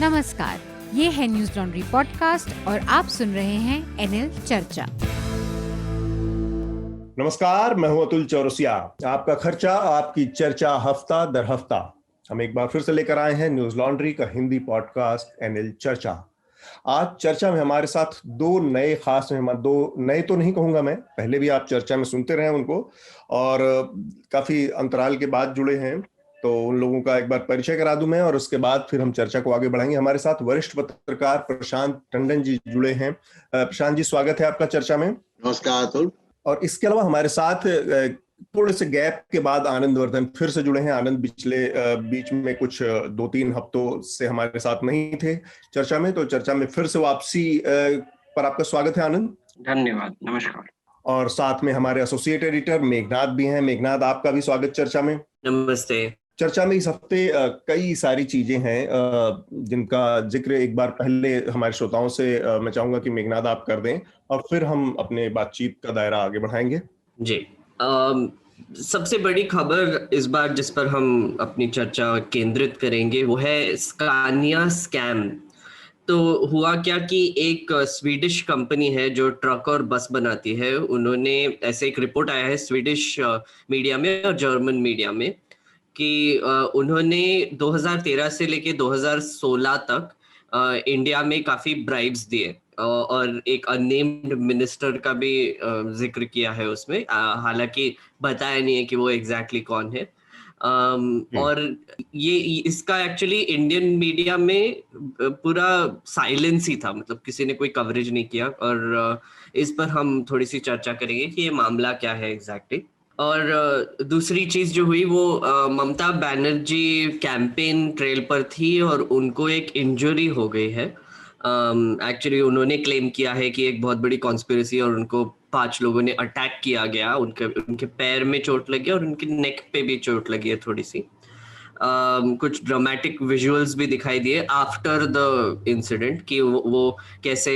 नमस्कार, ये है न्यूज लॉन्ड्री पॉडकास्ट और आप सुन रहे हैं एनएल चर्चा। नमस्कार, मैं हूं अतुल चौरसिया। आपका खर्चा आपकी चर्चा हफ्ता दर हफ्ता हम एक बार फिर से लेकर आए हैं न्यूज लॉन्ड्री का हिंदी पॉडकास्ट एनएल चर्चा। आज चर्चा में हमारे साथ दो नए खास मेहमान, दो नए तो नहीं कहूंगा मैं, पहले भी आप चर्चा में सुनते रहे उनको और काफी अंतराल के बाद जुड़े हैं, तो उन लोगों का एक बार परिचय करा दूं मैं और उसके बाद फिर हम चर्चा को आगे बढ़ाएंगे। हमारे साथ वरिष्ठ पत्रकार प्रशांत टंडन जी जुड़े हैं। प्रशांत जी, स्वागत है आपका चर्चा में। नमस्कार अतुल। और इसके अलावा हमारे साथ थोड़े से गैप के बाद आनंद वर्धन फिर से जुड़े हैं। आनंद बीच में कुछ 2-3 हफ्तों से हमारे साथ नहीं थे चर्चा में, तो चर्चा में फिर से वापसी पर आपका स्वागत है आनंद। धन्यवाद, नमस्कार। और साथ में हमारे एसोसिएट एडिटर मेघनाथ भी हैं। मेघनाथ, आपका भी स्वागत चर्चा में। नमस्ते। चर्चा में इस हफ्ते कई सारी चीजें हैं जिनका जिक्र एक बार पहले हमारे श्रोताओं से मैं चाहूंगा कि मेघनाथ आप कर दें और फिर हम अपने बातचीत का दायरा आगे बढ़ाएंगे। जी, सबसे बड़ी खबर इस बार जिस पर हम अपनी चर्चा केंद्रित करेंगे वो है स्कानिया स्कैम। तो हुआ क्या कि एक स्वीडिश कंपनी है जो ट्रक और बस बनाती है, उन्होंने ऐसे एक रिपोर्ट आया है स्वीडिश मीडिया में और जर्मन मीडिया में कि उन्होंने 2013 से लेके 2016 तक इंडिया में काफी ब्राइब्स दिए और एक अननेम्ड मिनिस्टर का भी जिक्र किया है उसमें, हालांकि बताया नहीं है कि वो एग्जैक्टली कौन है। और ये इसका एक्चुअली इंडियन मीडिया में पूरा साइलेंस ही था, मतलब किसी ने कोई कवरेज नहीं किया। और इस पर हम थोड़ी सी चर्चा करेंगे कि ये मामला क्या है एग्जैक्टली। और दूसरी चीज जो हुई वो ममता बनर्जी कैंपेन ट्रेल पर थी और उनको एक इंजरी हो गई है। एक्चुअली उन्होंने क्लेम किया है कि एक बहुत बड़ी कॉन्स्पिरेसी और उनको 5 लोगों ने अटैक किया गया, उनके पैर में चोट लगी और उनके नेक पे भी चोट लगी है थोड़ी सी। कुछ ड्रामेटिक विजुअल्स भी दिखाई दिए आफ्टर द इंसिडेंट कि वो कैसे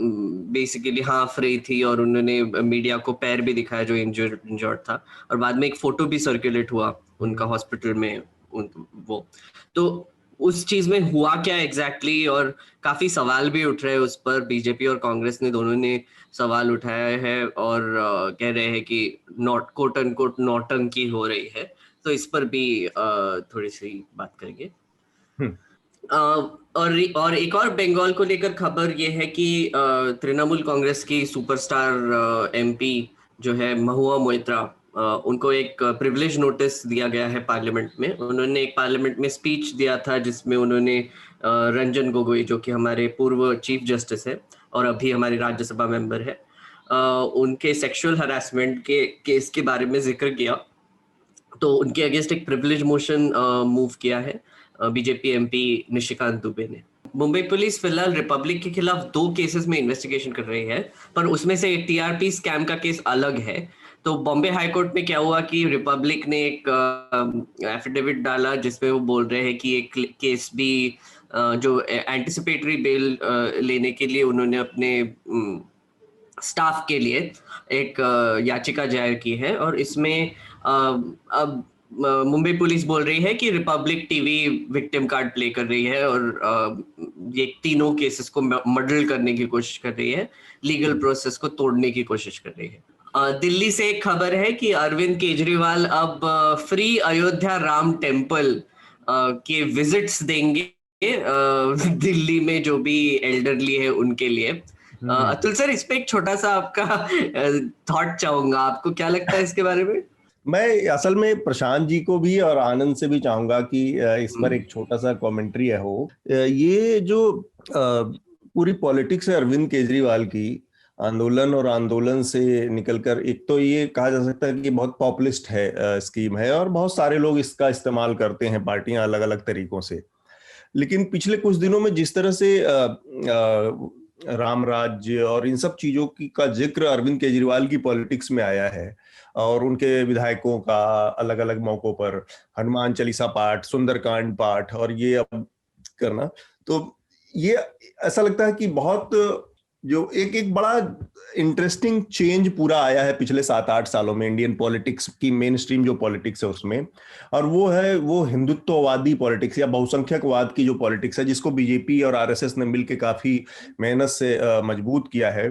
बेसिकली हाफ रही थी और उन्होंने मीडिया को पैर भी दिखाया जो इंजर्ड था, और बाद में एक फोटो भी सर्कुलेट हुआ उनका हॉस्पिटल में वो। तो उस चीज में हुआ क्या एग्जैक्टली और काफी सवाल भी उठ रहे हैं उस पर। बीजेपी और कांग्रेस ने दोनों ने सवाल उठाया है और कह रहे हैं कि कोट अनकोट नौटंकी हो रही है, तो इस पर भी थोड़ी सी बात करेंगे। और एक और बंगाल को लेकर खबर ये है कि तृणमूल कांग्रेस की सुपरस्टार एमपी जो है महुआ मोइत्रा, उनको एक प्रिविलेज नोटिस दिया गया है पार्लियामेंट में। उन्होंने एक पार्लियामेंट में स्पीच दिया था जिसमें उन्होंने रंजन गोगोई जो कि हमारे पूर्व चीफ जस्टिस है और अभी हमारी राज्यसभा मेंबर है, उनके सेक्सुअल हरासमेंट के केस के बारे में जिक्र किया। तो उनके अगेंस्ट एक प्रिविलेज मोशन मूव किया है बीजेपी एमपी निशिकांत दुबे ने। मुंबई पुलिस फिलहाल रिपब्लिक के खिलाफ 2 केसेस में इन्वेस्टिगेशन कर रही है, पर उसमें से एक टीआरपी स्कैम का केस अलग है। तो बॉम्बे हाई कोर्ट में क्या हुआ कि रिपब्लिक ने एक एफिडेविट डाला जिसमें वो बोल रहे हैं कि एक केस भी जो एंटिसिपेटरी बेल लेने के लिए उन्होंने अपने स्टाफ के लिए एक याचिका दायर की है। और इसमें अब मुंबई पुलिस बोल रही है कि Republic TV victim card play कर रही है और ये तीनों केसेस को मर्डर करने की कोशिश कर रही है, लीगल प्रोसेस को तोड़ने की कोशिश कर रही है। दिल्ली से एक खबर है कि अरविंद केजरीवाल अब फ्री अयोध्या राम टेम्पल के विजिट्स देंगे दिल्ली में जो भी एल्डरली है उनके लिए। अतुल सर, इस पे एक छोटा सा आपका थॉट चाहूंगा, आपको क्या लगता है इसके बारे में? मैं असल में प्रशांत जी को भी और आनंद से भी चाहूंगा कि इस पर एक छोटा सा कमेंट्री है हो। ये जो पूरी पॉलिटिक्स है अरविंद केजरीवाल की, आंदोलन से निकलकर, एक तो ये कहा जा सकता है कि बहुत पॉपुलिस्ट है स्कीम है और बहुत सारे लोग इसका इस्तेमाल करते हैं, पार्टियां अलग अलग तरीकों से। लेकिन पिछले कुछ दिनों में जिस तरह से राम राज्य और इन सब चीजों का जिक्र अरविंद केजरीवाल की पॉलिटिक्स में आया है और उनके विधायकों का अलग अलग मौकों पर हनुमान चालीसा पाठ, सुंदरकांड पाठ और ये अब करना, तो ये ऐसा लगता है कि बहुत जो एक एक बड़ा इंटरेस्टिंग चेंज पूरा आया है पिछले 7-8 सालों में इंडियन पॉलिटिक्स की, मेन स्ट्रीम जो पॉलिटिक्स है उसमें, और वो है वो हिंदुत्ववादी पॉलिटिक्स या बहुसंख्यकवाद की जो पॉलिटिक्स है, जिसको बीजेपी और आरएसएस ने मिलकर काफी मेहनत से मजबूत किया है।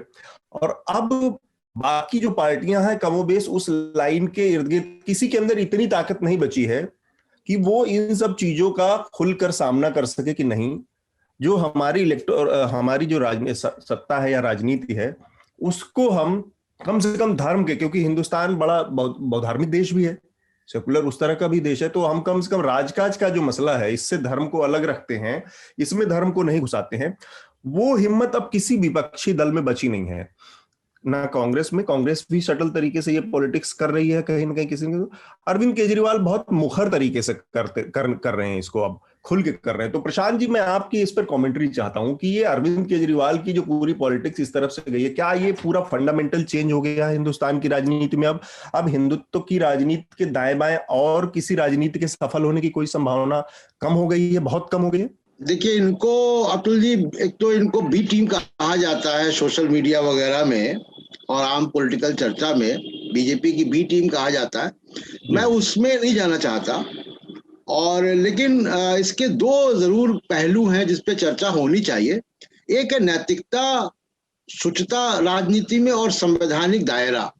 और अब बाकी जो पार्टियां हैं कमोबेश उस लाइन के इर्द गिर्द, किसी के अंदर इतनी ताकत नहीं बची है कि वो इन सब चीजों का खुलकर सामना कर सके कि नहीं, जो हमारी जो सत्ता है या राजनीति है, उसको हम कम से कम धर्म के, क्योंकि हिंदुस्तान बड़ा बहुधार्मिक देश भी है, सेकुलर उस तरह का भी देश है, तो हम कम से कम राजकाज का जो मसला है इससे धर्म को अलग रखते हैं, इसमें धर्म को नहीं घुसाते हैं। वो हिम्मत अब किसी विपक्षी दल में बची नहीं है, ना कांग्रेस में। कांग्रेस भी सटल तरीके से ये पॉलिटिक्स कर रही है कहीं ना कहीं, किसी ने। अरविंद केजरीवाल बहुत मुखर तरीके से कर रहे हैं इसको, अब खुल के कर रहे हैं। तो प्रशांत जी, मैं आपकी इस पर कमेंट्री चाहता हूं कि ये अरविंद केजरीवाल की जो पूरी पॉलिटिक्स इस तरफ से गई है, क्या ये पूरा फंडामेंटल चेंज हो गया है हिंदुस्तान की राजनीति में? अब हिंदुत्व की राजनीति के दाएं बाएं और किसी राजनीति के सफल होने की कोई संभावना कम हो गई है, बहुत कम हो गई है? देखिए, इनको अतुल जी, एक तो इनको बी टीम कहा जाता है सोशल मीडिया वगैरह में और आम पॉलिटिकल चर्चा में, बीजेपी की बी टीम कहा जाता है। मैं उसमें नहीं जाना चाहता, और लेकिन इसके दो जरूर पहलू हैं जिस पे चर्चा होनी चाहिए। एक है नैतिकता, शुचिता राजनीति में, और संवैधानिक दायरा।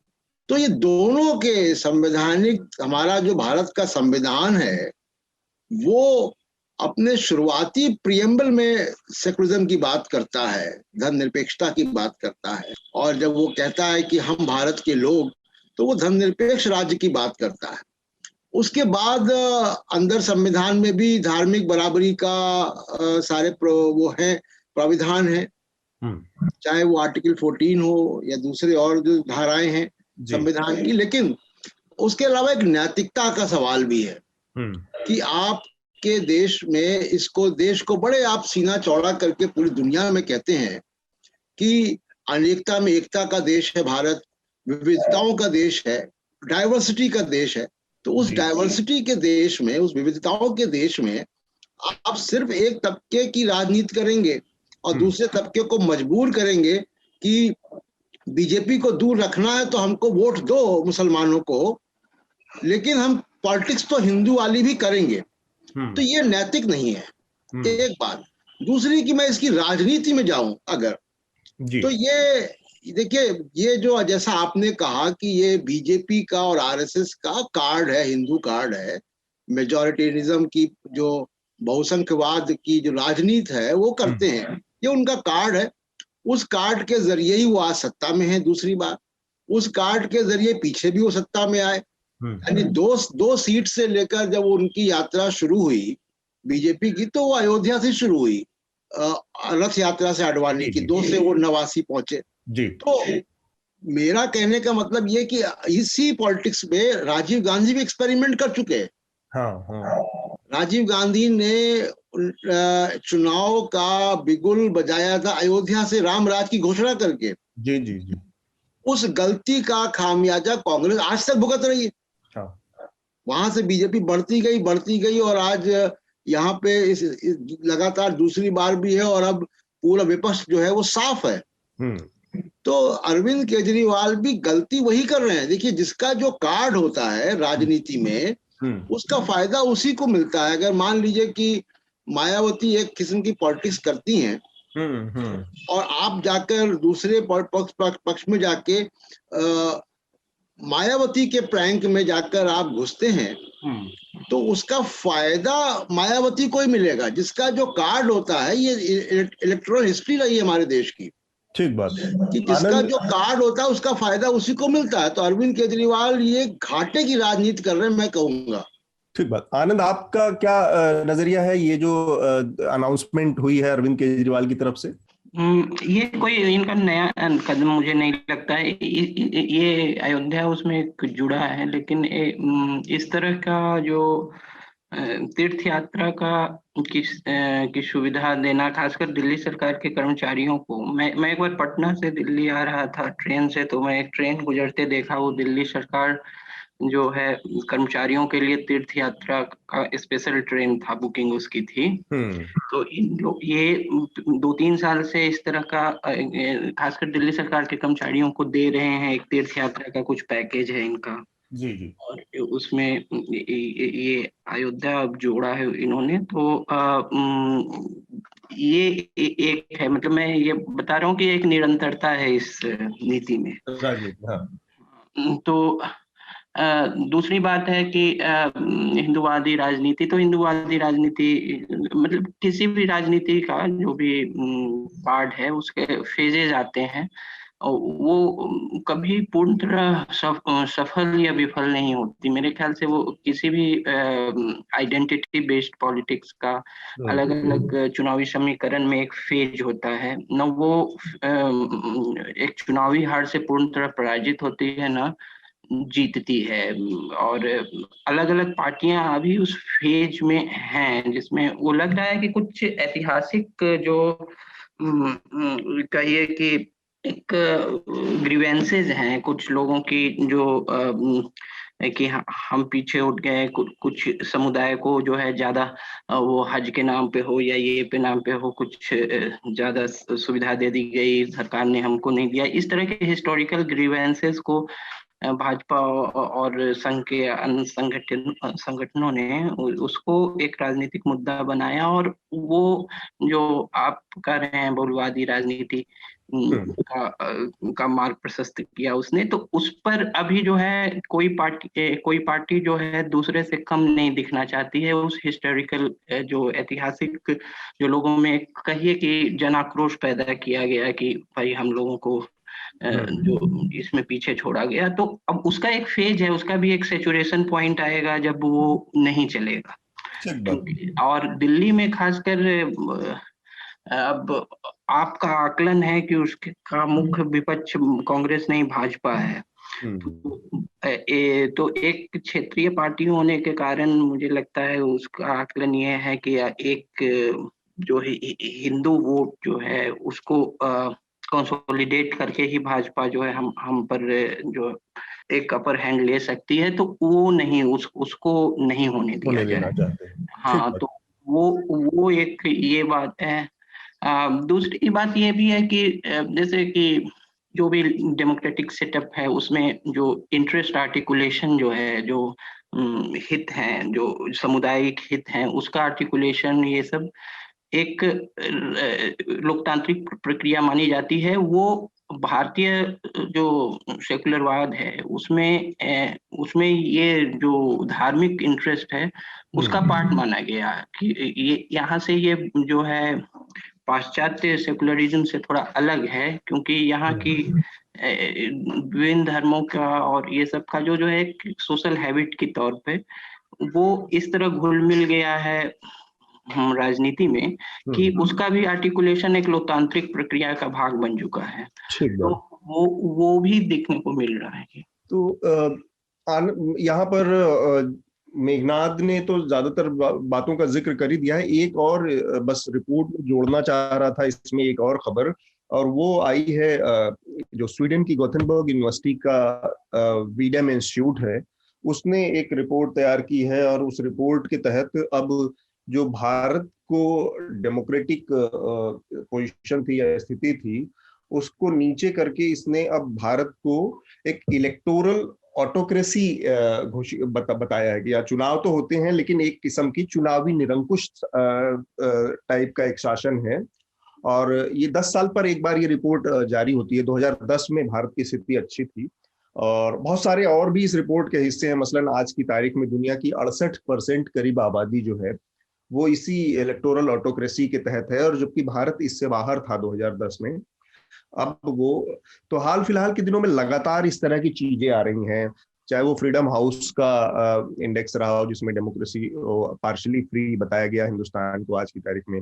तो ये दोनों के संवैधानिक, हमारा जो भारत का संविधान है वो अपने शुरुआती प्रियम्बल में सेकुलरिज्म की बात करता है, धर्मनिरपेक्षता की बात करता है, और जब वो कहता है कि हम भारत के लोग, तो वो धर्मनिरपेक्ष राज्य की बात करता है। उसके बाद अंदर संविधान में भी धार्मिक बराबरी का सारे वो है प्राविधान है, चाहे वो आर्टिकल 14 हो या दूसरे और जो धाराएं हैं संविधान की। लेकिन उसके अलावा एक नैतिकता का सवाल भी है कि आप के देश में इसको, देश को बड़े आप सीना चौड़ा करके पूरी दुनिया में कहते हैं कि अनेकता में एकता का देश है भारत, विविधताओं का देश है, डाइवर्सिटी का देश है। तो उस डाइवर्सिटी के देश में, उस विविधताओं के देश में आप सिर्फ एक तबके की राजनीति करेंगे और दूसरे तबके को मजबूर करेंगे कि बीजेपी को दूर रखना है तो हमको वोट दो मुसलमानों को, लेकिन हम पॉलिटिक्स तो हिंदू वाली भी करेंगे, तो ये नैतिक नहीं है। एक बात। दूसरी कि मैं इसकी राजनीति में जाऊं अगर, तो ये देखिए, ये जो जैसा आपने कहा कि ये बीजेपी का और आरएसएस का कार्ड है, हिंदू कार्ड है, मेजॉरिटेरिज्म की, जो बहुसंख्यवाद की जो राजनीति है वो करते हैं, ये उनका कार्ड है। उस कार्ड के जरिए ही वो आज सत्ता में है। दूसरी बात, उस कार्ड के जरिए पीछे भी वो सत्ता में आए। यानी दो सीट से लेकर जब उनकी यात्रा शुरू हुई बीजेपी की, तो वो अयोध्या से शुरू हुई, रथ यात्रा से अडवाणी की, 2 से वो 89 पहुंचे जी। तो मेरा कहने का मतलब ये कि इसी पॉलिटिक्स में राजीव गांधी भी एक्सपेरिमेंट कर चुके हैं। राजीव गांधी ने चुनाव का बिगुल बजाया था अयोध्या से राम राज की घोषणा करके। जी। उस गलती का खामियाजा कांग्रेस आज तक भुगत रही है। वहां से बीजेपी बढ़ती गई और आज यहाँ पे लगातार दूसरी बार भी है, और अब पूरा विपक्ष जो है वो साफ है। तो अरविंद केजरीवाल भी गलती वही कर रहे हैं। देखिए, जिसका जो कार्ड होता है राजनीति में, उसका फायदा उसी को मिलता है। अगर मान लीजिए कि मायावती एक किस्म की पॉलिटिक्स करती हैं और आप जाकर दूसरे पक्ष में जाके मायावती के प्रैंक में जाकर आप घुसते हैं, तो उसका फायदा मायावती को ही मिलेगा। जिसका जो कार्ड होता है, ये इलेक्टोरल हिस्ट्री रही है हमारे देश की, ठीक बात है, कि जिसका जो कार्ड होता है उसका फायदा उसी को मिलता है। तो अरविंद केजरीवाल ये घाटे की राजनीति कर रहे हैं, मैं कहूंगा। ठीक बात। आनंद, आपका क्या नजरिया है ये जो अनाउंसमेंट हुई है अरविंद केजरीवाल की तरफ से? ये कोई इनका नया कदम मुझे नहीं लगता है। ये अयोध्या उसमें एक जुड़ा है, लेकिन इस तरह का जो तीर्थ यात्रा की सुविधा देना, खासकर दिल्ली सरकार के कर्मचारियों को। मैं एक बार पटना से दिल्ली आ रहा था ट्रेन से, तो मैं एक ट्रेन गुजरते देखा, वो दिल्ली सरकार जो है कर्मचारियों के लिए तीर्थ यात्रा का स्पेशल ट्रेन था, बुकिंग उसकी थी। तो इन लोग ये 2-3 साल से इस तरह का खासकर दिल्ली सरकार के कर्मचारियों को दे रहे हैं, एक तीर्थ यात्रा का कुछ पैकेज है इनका। जी। और उसमें ये अयोध्या अब जोड़ा है इन्होंने, तो ये एक है, मतलब मैं ये बता रहा हूँ कि एक निरंतरता है इस नीति में। राजनीति, हाँ। तो दूसरी बात है कि हिंदूवादी राजनीति, तो हिंदूवादी राजनीति मतलब किसी भी राजनीति का जो भी पार्ट है उसके फेजेज आते हैं, और वो कभी पूर्ण तरह सफल या विफल नहीं होती। मेरे ख्याल से वो किसी भी आइडेंटिटी बेस्ड पॉलिटिक्स का अलग अलग चुनावी समीकरण में एक फेज होता है न, वो एक चुनावी हार से पूर्ण तरह पराजित होती है ना जीतती है। और अलग अलग पार्टियां अभी उस फेज में हैं जिसमें वो लग रहा है कि कुछ ऐतिहासिक जो कहिए कि एक ग्रीवेंसेज हैं कुछ लोगों की, जो कि हम पीछे उठ गए, कुछ समुदाय को जो है ज्यादा वो हज के नाम पे हो या ये पे नाम पे हो कुछ ज्यादा सुविधा दे दी गई, सरकार ने हमको नहीं दिया। इस तरह के हिस्टोरिकल ग्रीवेंसेस को भाजपा और संघ के अन्य संगठनों ने उसको एक राजनीतिक मुद्दा बनाया, और वो जो आप कह रहे हैं बहुलवादी राजनीति का मार्ग प्रशस्त किया उसने, तो उस पर अभी जो है कोई पार्टी जो है दूसरे से कम नहीं दिखना चाहती है। उस हिस्टोरिकल जो ऐतिहासिक जो लोगों में कहिए कि जन आक्रोश पैदा किया गया कि भाई हम लोगों को जो इसमें पीछे छोड़ा गया, तो अब उसका एक फेज है, उसका भी एक सैचुरेशन पॉइंट आएगा जब वो नहीं चलेगा। और दिल्ली में खासकर अब आपका आकलन है कि उसका मुख्य विपक्ष कांग्रेस नहीं भाजपा है। तो एक क्षेत्रीय पार्टी होने के कारण मुझे लगता है उसका आकलन ये है कि एक जो हिंदू वोट जो है उसको कंसोलिडेट करके ही भाजपा जो है हम पर जो एक अपर हैंड ले सकती है, तो वो नहीं, उसको नहीं होने दिया जाए। हाँ, तो वो एक ये बात है। दूसरी बात ये भी है कि जैसे कि जो भी डेमोक्रेटिक सेटअप है उसमें जो इंटरेस्ट आर्टिकुलेशन जो है, जो हित हैं, जो सामुदायिक हित हैं, उसका आर्टिकुलेशन, ये सब एक लोकतांत्रिक प्रक्रिया मानी जाती है। वो भारतीय जो सेकुलरवाद है उसमें ये जो धार्मिक इंटरेस्ट है उसका पार्ट माना गया कि ये यहाँ से ये जो है पाश्चात्य सेकुलरिज्म से थोड़ा अलग है, क्योंकि यहाँ की विभिन्न धर्मों का और ये सब का जो है एक सोशल हैबिट के तौर पे वो इस तरह घुल मिल गया है राजनीति में कि उसका भी आर्टिकुलेशन एक लोकतांत्रिक प्रक्रिया का भाग बन चुका है। तो वो भी देखने को मिल रहा है। तो यहाँ पर मेघनाद ने तो ज्यादातर बातों का जिक्र कर ही दिया है। एक और बस रिपोर्ट में जोड़ना चाह रहा था इसमें एक और खबर, और वो आई है जो स्वीडन की गोथेनबर्ग यूनिवर्सिटी का वीडम इंस्टीट्यूट है, उसने एक रिपोर्ट तैयार की है। और उस रिपोर्ट के तहत अब जो भारत को डेमोक्रेटिक पोजीशन थी या स्थिति थी उसको नीचे करके इसने अब भारत को एक इलेक्टोरल ऑटोक्रेसी बताया है कि या चुनाव तो होते हैं लेकिन एक किस्म की चुनावी निरंकुश टाइप का एक शासन है। और ये 10 साल पर एक बार ये रिपोर्ट जारी होती है। 2010 में भारत की स्थिति अच्छी थी और बहुत सारे और भी इस रिपोर्ट के हिस्से हैं। मसलन आज की तारीख में दुनिया की 68% करीब आबादी जो है वो इसी इलेक्टोरल ऑटोक्रेसी के तहत है, और जबकि भारत इससे बाहर था 2010 में। अब वो तो हाल फिलहाल के दिनों में लगातार इस तरह की चीजें आ रही हैं, चाहे वो फ्रीडम हाउस का इंडेक्स रहा हो जिसमें डेमोक्रेसी पार्शली फ्री बताया गया हिंदुस्तान को आज की तारीख में।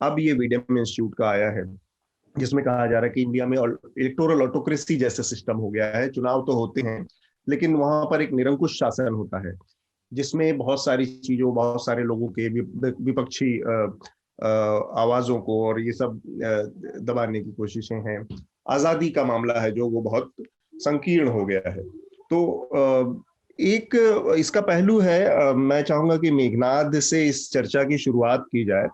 अब ये वीडम इंस्टीट्यूट का आया है जिसमें कहा जा रहा है कि इंडिया में इलेक्टोरल ऑटोक्रेसी जैसा सिस्टम हो गया है। चुनाव तो होते हैं लेकिन वहां पर एक निरंकुश शासन होता है जिसमें बहुत सारी चीजों, बहुत सारे लोगों के विपक्षी आवाजों को और ये सब दबाने की कोशिशें हैं। आजादी का मामला है जो वो बहुत संकीर्ण हो गया है। तो एक इसका पहलू है, मैं चाहूंगा कि मेघनाद से इस चर्चा की शुरुआत की जाए,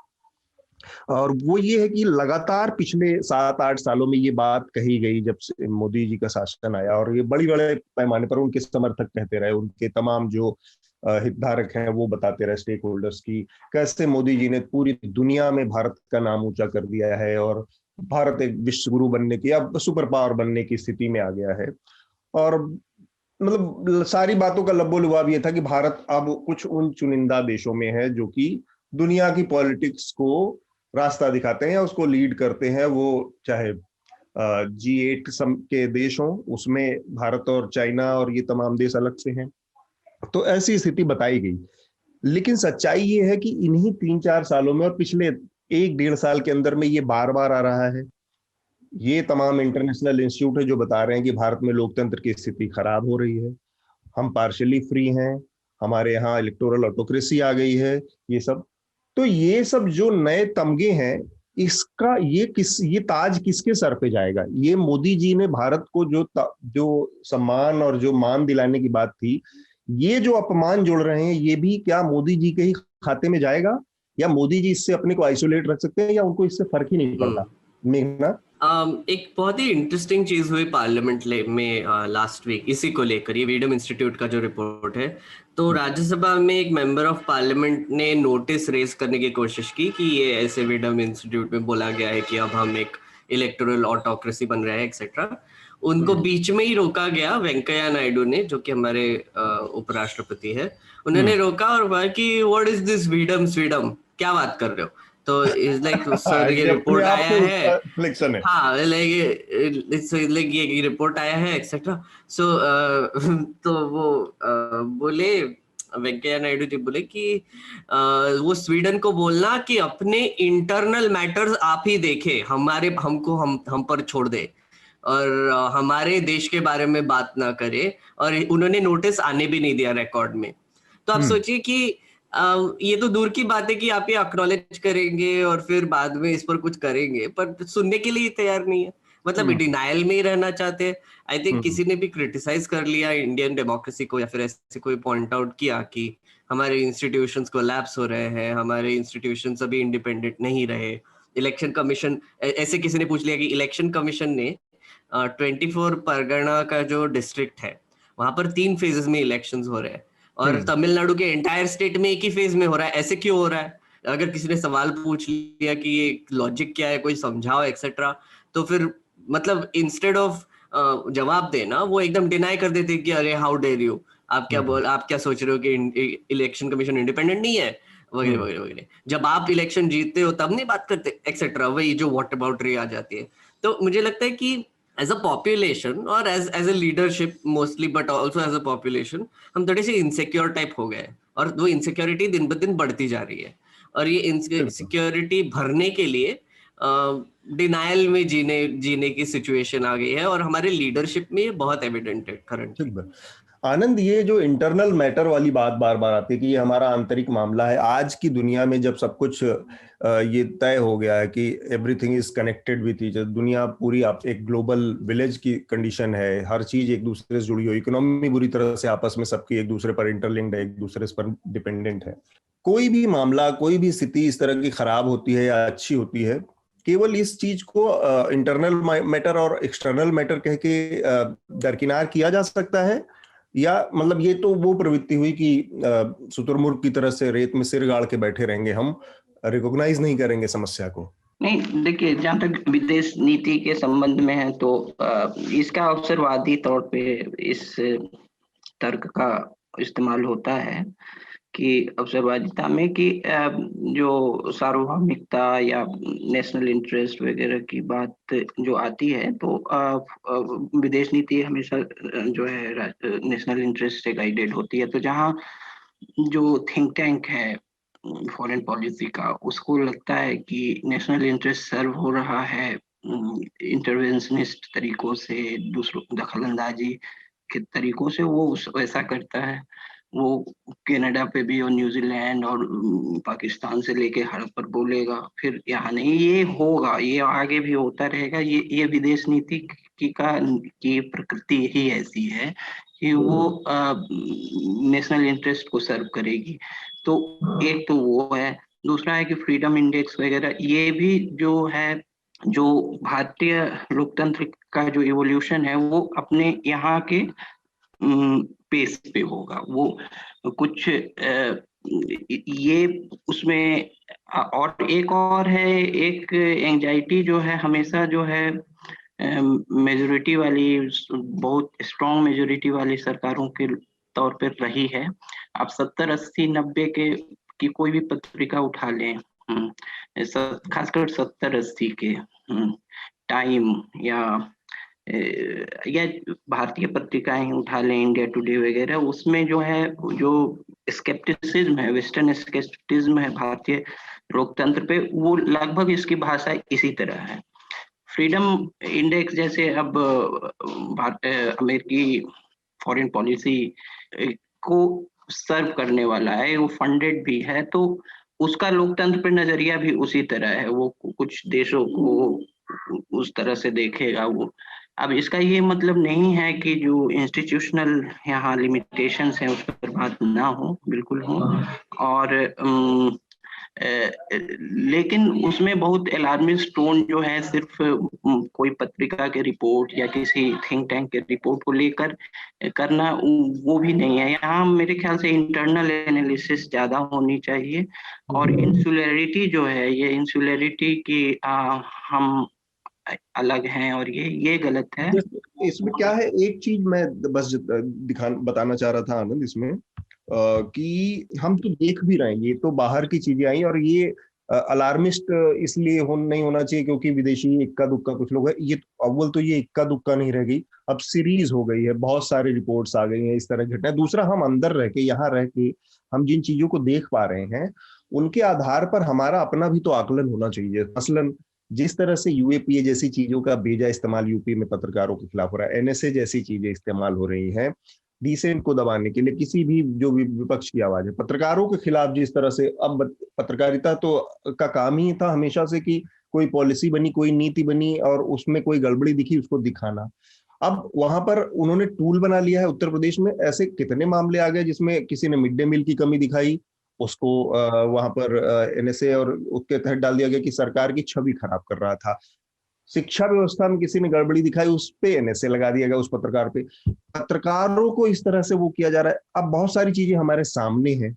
और वो ये है कि लगातार पिछले 7-8 सालों में ये बात कही गई जब से मोदी जी का शासन आया, और ये बड़ी बड़े पैमाने पर उनके समर्थक कहते रहे, उनके तमाम जो हितधारक हैं वो बताते रहे, स्टेक होल्डर्स की, कैसे मोदी जी ने पूरी दुनिया में भारत का नाम ऊंचा कर दिया है और भारत एक विश्व गुरु बनने की या सुपर पावर बनने की स्थिति में आ गया है। और मतलब सारी बातों का लब्बो लुभाव ये था कि भारत अब कुछ उन चुनिंदा देशों में है जो कि दुनिया की पॉलिटिक्स को रास्ता दिखाते हैं या उसको लीड करते हैं। वो चाहे G8 के देश हों, उसमें भारत और चाइना और ये तमाम देश अलग से हैं, तो ऐसी स्थिति बताई गई। लेकिन सच्चाई ये है कि इन्हीं 3-4 सालों में और पिछले 1-1.5 साल के अंदर में ये बार बार आ रहा है। ये तमाम इंटरनेशनल इंस्टीट्यूट है जो बता रहे हैं कि भारत में लोकतंत्र की स्थिति खराब हो रही है, हम पार्शियली फ्री हैं, हमारे यहाँ इलेक्टोरल ऑटोक्रेसी आ गई है, ये सब। तो ये सब जो नए तमगे हैं, इसका ये ताज किसके सर पे जाएगा? ये मोदी जी ने भारत को जो सम्मान और जो मान दिलाने की बात थी, ये जो अपमान जोड़ रहे हैं, ये भी क्या मोदी जी के ही खाते में जाएगा, या मोदी जी इससे अपने को आइसोलेट रख सकते हैं, या उनको इससे फर्क ही नहीं पड़ता? मेघना, एक बहुत ही इंटरेस्टिंग चीज हुई पार्लियामेंट में लास्ट वीक इसी को लेकर, ये वीडम इंस्टीट्यूट का जो रिपोर्ट है। तो राज्यसभा में एक मेंबर ऑफ पार्लियामेंट ने नोटिस रेज करने की कोशिश की कि ये ऐसे वीडम इंस्टीट्यूट में बोला गया है कि अब हम एक इलेक्टोरल ऑटोक्रेसी बन रहे हैं एक्सेट्रा। उनको बीच में ही रोका गया। वेंकैया नायडू ने, जो कि हमारे उपराष्ट्रपति है, उन्होंने रोका और कहा कि व्हाट इज दिस वीडम, क्या बात कर रहे हो? तो इज लाइक सर ये रिपोर्ट आया है, हाँ लाइक ये रिपोर्ट आया है एक्सेट्रा। सो तो वो बोले, वेंकैया नायडू जी बोले कि वो स्वीडन को बोलना कि अपने इंटरनल मैटर्स आप ही देखे, हम पर छोड़ दे और हमारे देश के बारे में बात ना करे। और उन्होंने नोटिस आने भी नहीं दिया रिकॉर्ड में। तो आप सोचिए कि ये तो दूर की बात है कि आप ये एक्नॉलेज करेंगे और फिर बाद में इस पर कुछ करेंगे, पर सुनने के लिए तैयार नहीं है, मतलब डिनायल में ही रहना चाहते हैं। आई थिंक किसी ने भी क्रिटिसाइज कर लिया इंडियन डेमोक्रेसी को, या फिर ऐसे कोई पॉइंट आउट किया कि हमारे इंस्टीट्यूशंस कोलैप्स हो रहे हैं, हमारे इंस्टीट्यूशंस अभी इंडिपेंडेंट नहीं रहे। इलेक्शन कमीशन, ऐसे किसी ने पूछ लिया कि इलेक्शन कमीशन ने 24 परगना का जो डिस्ट्रिक्ट है वहां पर 3 फेजेस में इलेक्शंस हो रहे हैं, और तमिलनाडु के एंटायर स्टेट में एक ही फेज में हो रहा है। ऐसे क्यों हो रहा है? अगर किसी ने सवाल पूछ लिया कि ये लॉजिक क्या है, कोई समझाओ एक्सेट्रा, तो फिर मतलब इंस्टेड ऑफ जवाब देना वो एकदम डिनाई कर देते कि अरे हाउ डेयर यू, आप क्या सोच रहे हो कि इलेक्शन कमीशन इंडिपेंडेंट नहीं है, वगैरह वगैरह वगैरह। जब आप इलेक्शन जीतते हो तब नहीं बात करते एक्सेट्रा, वही जो व्हाट अबाउटरी आ जाती है। तो मुझे लगता है कि एज अ पॉपुलेशन और as a leadership mostly, but also as a population, हम थोड़े से इनसिक्योर टाइप हो गए, और वो इनसिक्योरिटी दिन ब दिन बढ़ती जा रही है। और ये इनसिक्योरिटी भरने के लिए डिनायल में जीने की सिचुएशन आ गई है, और हमारे लीडरशिप में ये बहुत एविडेंट है करंटली। आनंद, ये जो इंटरनल मैटर वाली बात बार बार आती है कि ये हमारा आंतरिक मामला है, आज की दुनिया में जब सब कुछ ये तय हो गया है कि everything is connected with each other, दुनिया पूरी एक ग्लोबल विलेज की कंडीशन है, हर चीज एक दूसरे से जुड़ी हुई, इकोनॉमी बुरी तरह से आपस में सबकी एक दूसरे पर इंटरलिंक्ड है, एक दूसरे पर डिपेंडेंट है। कोई भी मामला, कोई भी स्थिति इस तरह की खराब होती है या अच्छी होती है, केवल इस चीज को इंटरनल मैटर और एक्सटर्नल मैटर कह के दरकिनार किया जा सकता है, या मतलब ये तो वो प्रवृत्ति हुई कि शुतुरमुर्ग की तरह से रेत में सिर गाड़ के बैठे रहेंगे, हम रिकॉग्नाइज नहीं करेंगे समस्या को? नहीं, देखिए, जहाँ तक विदेश नीति के संबंध में है तो इसका अवसरवादी तौर पे इस तर्क का इस्तेमाल होता है कि अवसरवादिता में कि जो सार्वभौमिकता या नेशनल इंटरेस्ट वगैरह की बात जो आती है, तो विदेश नीति हमेशा जो है नेशनल इंटरेस्ट से गाइडेड होती है। तो जहाँ जो थिंक टैंक है फॉरेन पॉलिसी का, उसको लगता है कि नेशनल इंटरेस्ट सर्व हो रहा है इंटरवेंशनिस्ट तरीकों से, दूसरों दखलंदाजी के तरीकों से, वो वैसा करता है। वो कनाडा पे भी और न्यूजीलैंड और पाकिस्तान से लेके हर पर बोलेगा, फिर यहाँ नहीं, ये होगा, ये आगे भी होता रहेगा। ये विदेश नीति की प्रकृति ही ऐसी है कि वो नेशनल इंटरेस्ट को सर्व करेगी। तो एक तो वो है, दूसरा है कि फ्रीडम इंडेक्स वगैरह, ये भी जो है, जो भारतीय लोकतंत्र का जो इवोल्यूशन है वो अपने यहाँ के पेस पे होगा। वो कुछ ये उसमें और एक और है, एक एंजाइटी जो है हमेशा जो है मेजोरिटी वाली, बहुत स्ट्रॉन्ग मेजोरिटी वाली सरकारों के तौर पर रही है। आप 70, 80, 90 के की कोई भी पत्रिका उठा लें, खासकर 70, 80 के टाइम या भारतीय पत्रिकाएं उठा लें, इंडिया टुडे वगैरह, उसमें जो है जो स्केप्टिसिज्म है, वेस्टर्न स्केप्टिसिज्म है भारतीय लोकतंत्र पे, वो लगभग इसकी भाषा इसी तरह है। फ्रीडम इंडेक्स जैसे अब अमेरिकी फॉरेन पॉलिसी को सर्व करने वाला है, वो फंडेड भी है, तो उसका लोकतंत्र पर नजरिया भी उसी तरह है। वो कुछ देशों को उस तरह से देखेगा वो। अब इसका ये मतलब नहीं है कि जो इंस्टीट्यूशनल यहाँ लिमिटेशंस हैं उस पर बात ना हो, बिल्कुल हो, और लेकिन उसमें बहुत अलार्मिस्ट टोन जो है सिर्फ कोई पत्रिका के रिपोर्ट या किसी थिंक टैंक के रिपोर्ट को लेकर करना, वो भी नहीं है। यहाँ मेरे ख्याल से इंटरनल एनालिसिस ज्यादा होनी चाहिए। और इंसुलरिटी जो है, ये इंसुलरिटी की हम अलग हैं और ये गलत है। इसमें क्या है, एक चीज मैं बस बताना चाह रहा था आनंद इसमें, कि हम तो देख भी रहे हैं, ये तो बाहर की चीजें आई, और ये अलार्मिस्ट इसलिए नहीं होना चाहिए क्योंकि विदेशी इक्का दुक्का कुछ लोग हैं। ये अव्वल तो ये इक्का दुक्का नहीं रह गई, अब सीरीज हो गई है, बहुत सारी रिपोर्ट्स आ गई हैं इस तरह की घटनाएं। दूसरा, हम अंदर रह के, यहाँ रह के हम जिन चीजों को देख पा रहे हैं उनके आधार पर हमारा अपना भी तो आकलन होना चाहिए। मसलन जिस तरह से यूएपीए जैसी चीजों का बेजा इस्तेमाल यूपी में पत्रकारों के खिलाफ हो रहा है, एनएसए जैसी चीजें इस्तेमाल हो रही हैं डिसेंट को दबाने के लिए, किसी भी जो विपक्ष की आवाज है पत्रकारों के खिलाफ जिस तरह से, अब पत्रकारिता तो का काम ही था हमेशा से कि कोई पॉलिसी बनी, कोई नीति बनी और उसमें कोई गड़बड़ी दिखी उसको दिखाना। अब वहां पर उन्होंने टूल बना लिया है। उत्तर प्रदेश में ऐसे कितने मामले आ गए जिसमें किसी ने मिड डे मील की कमी दिखाई, उसको वहां पर एनएसए और उसके तहत डाल दिया गया कि सरकार की छवि खराब कर रहा था। शिक्षा व्यवस्था में किसी ने गड़बड़ी दिखाई, उस पे एनएसए लगा दिया गया उस पत्रकार पे। पत्रकारों को इस तरह से वो किया जा रहा है। अब बहुत सारी चीजें हमारे सामने हैं।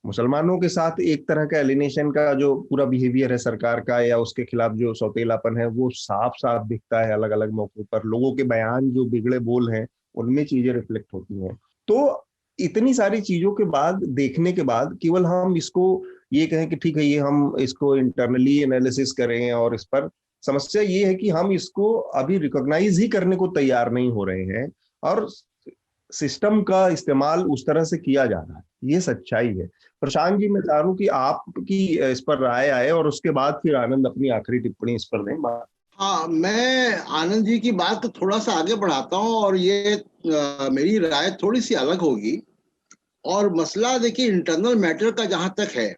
मुसलमानों के साथ एक तरह का एलिनेशन का जो पूरा बिहेवियर है सरकार का, या उसके खिलाफ जो सौतेलापन है, वो साफ साफ दिखता है अलग अलग मौकों पर। लोगों के बयान जो बिगड़े बोल हैं उनमें चीजें रिफ्लेक्ट होती हैं। तो इतनी सारी चीजों के बाद, देखने के बाद, केवल हम इसको ये कहें कि ठीक है ये हम इसको इंटरनली एनालिसिस करें, और इस पर समस्या ये है कि हम इसको अभी रिकॉग्नाइज ही करने को तैयार नहीं हो रहे हैं, और सिस्टम का इस्तेमाल उस तरह से किया जा रहा है। ये सच्चाई है। प्रशांत जी, मैं चाह रहा हूं कि आपकी इस पर राय आए और उसके बाद फिर आनंद अपनी आखिरी टिप्पणी इस पर दें। हाँ, मैं आनंद जी की बात को थोड़ा सा आगे बढ़ाता हूँ, और ये मेरी राय थोड़ी सी अलग होगी। और मसला देखिए, इंटरनल मैटर का जहां तक है,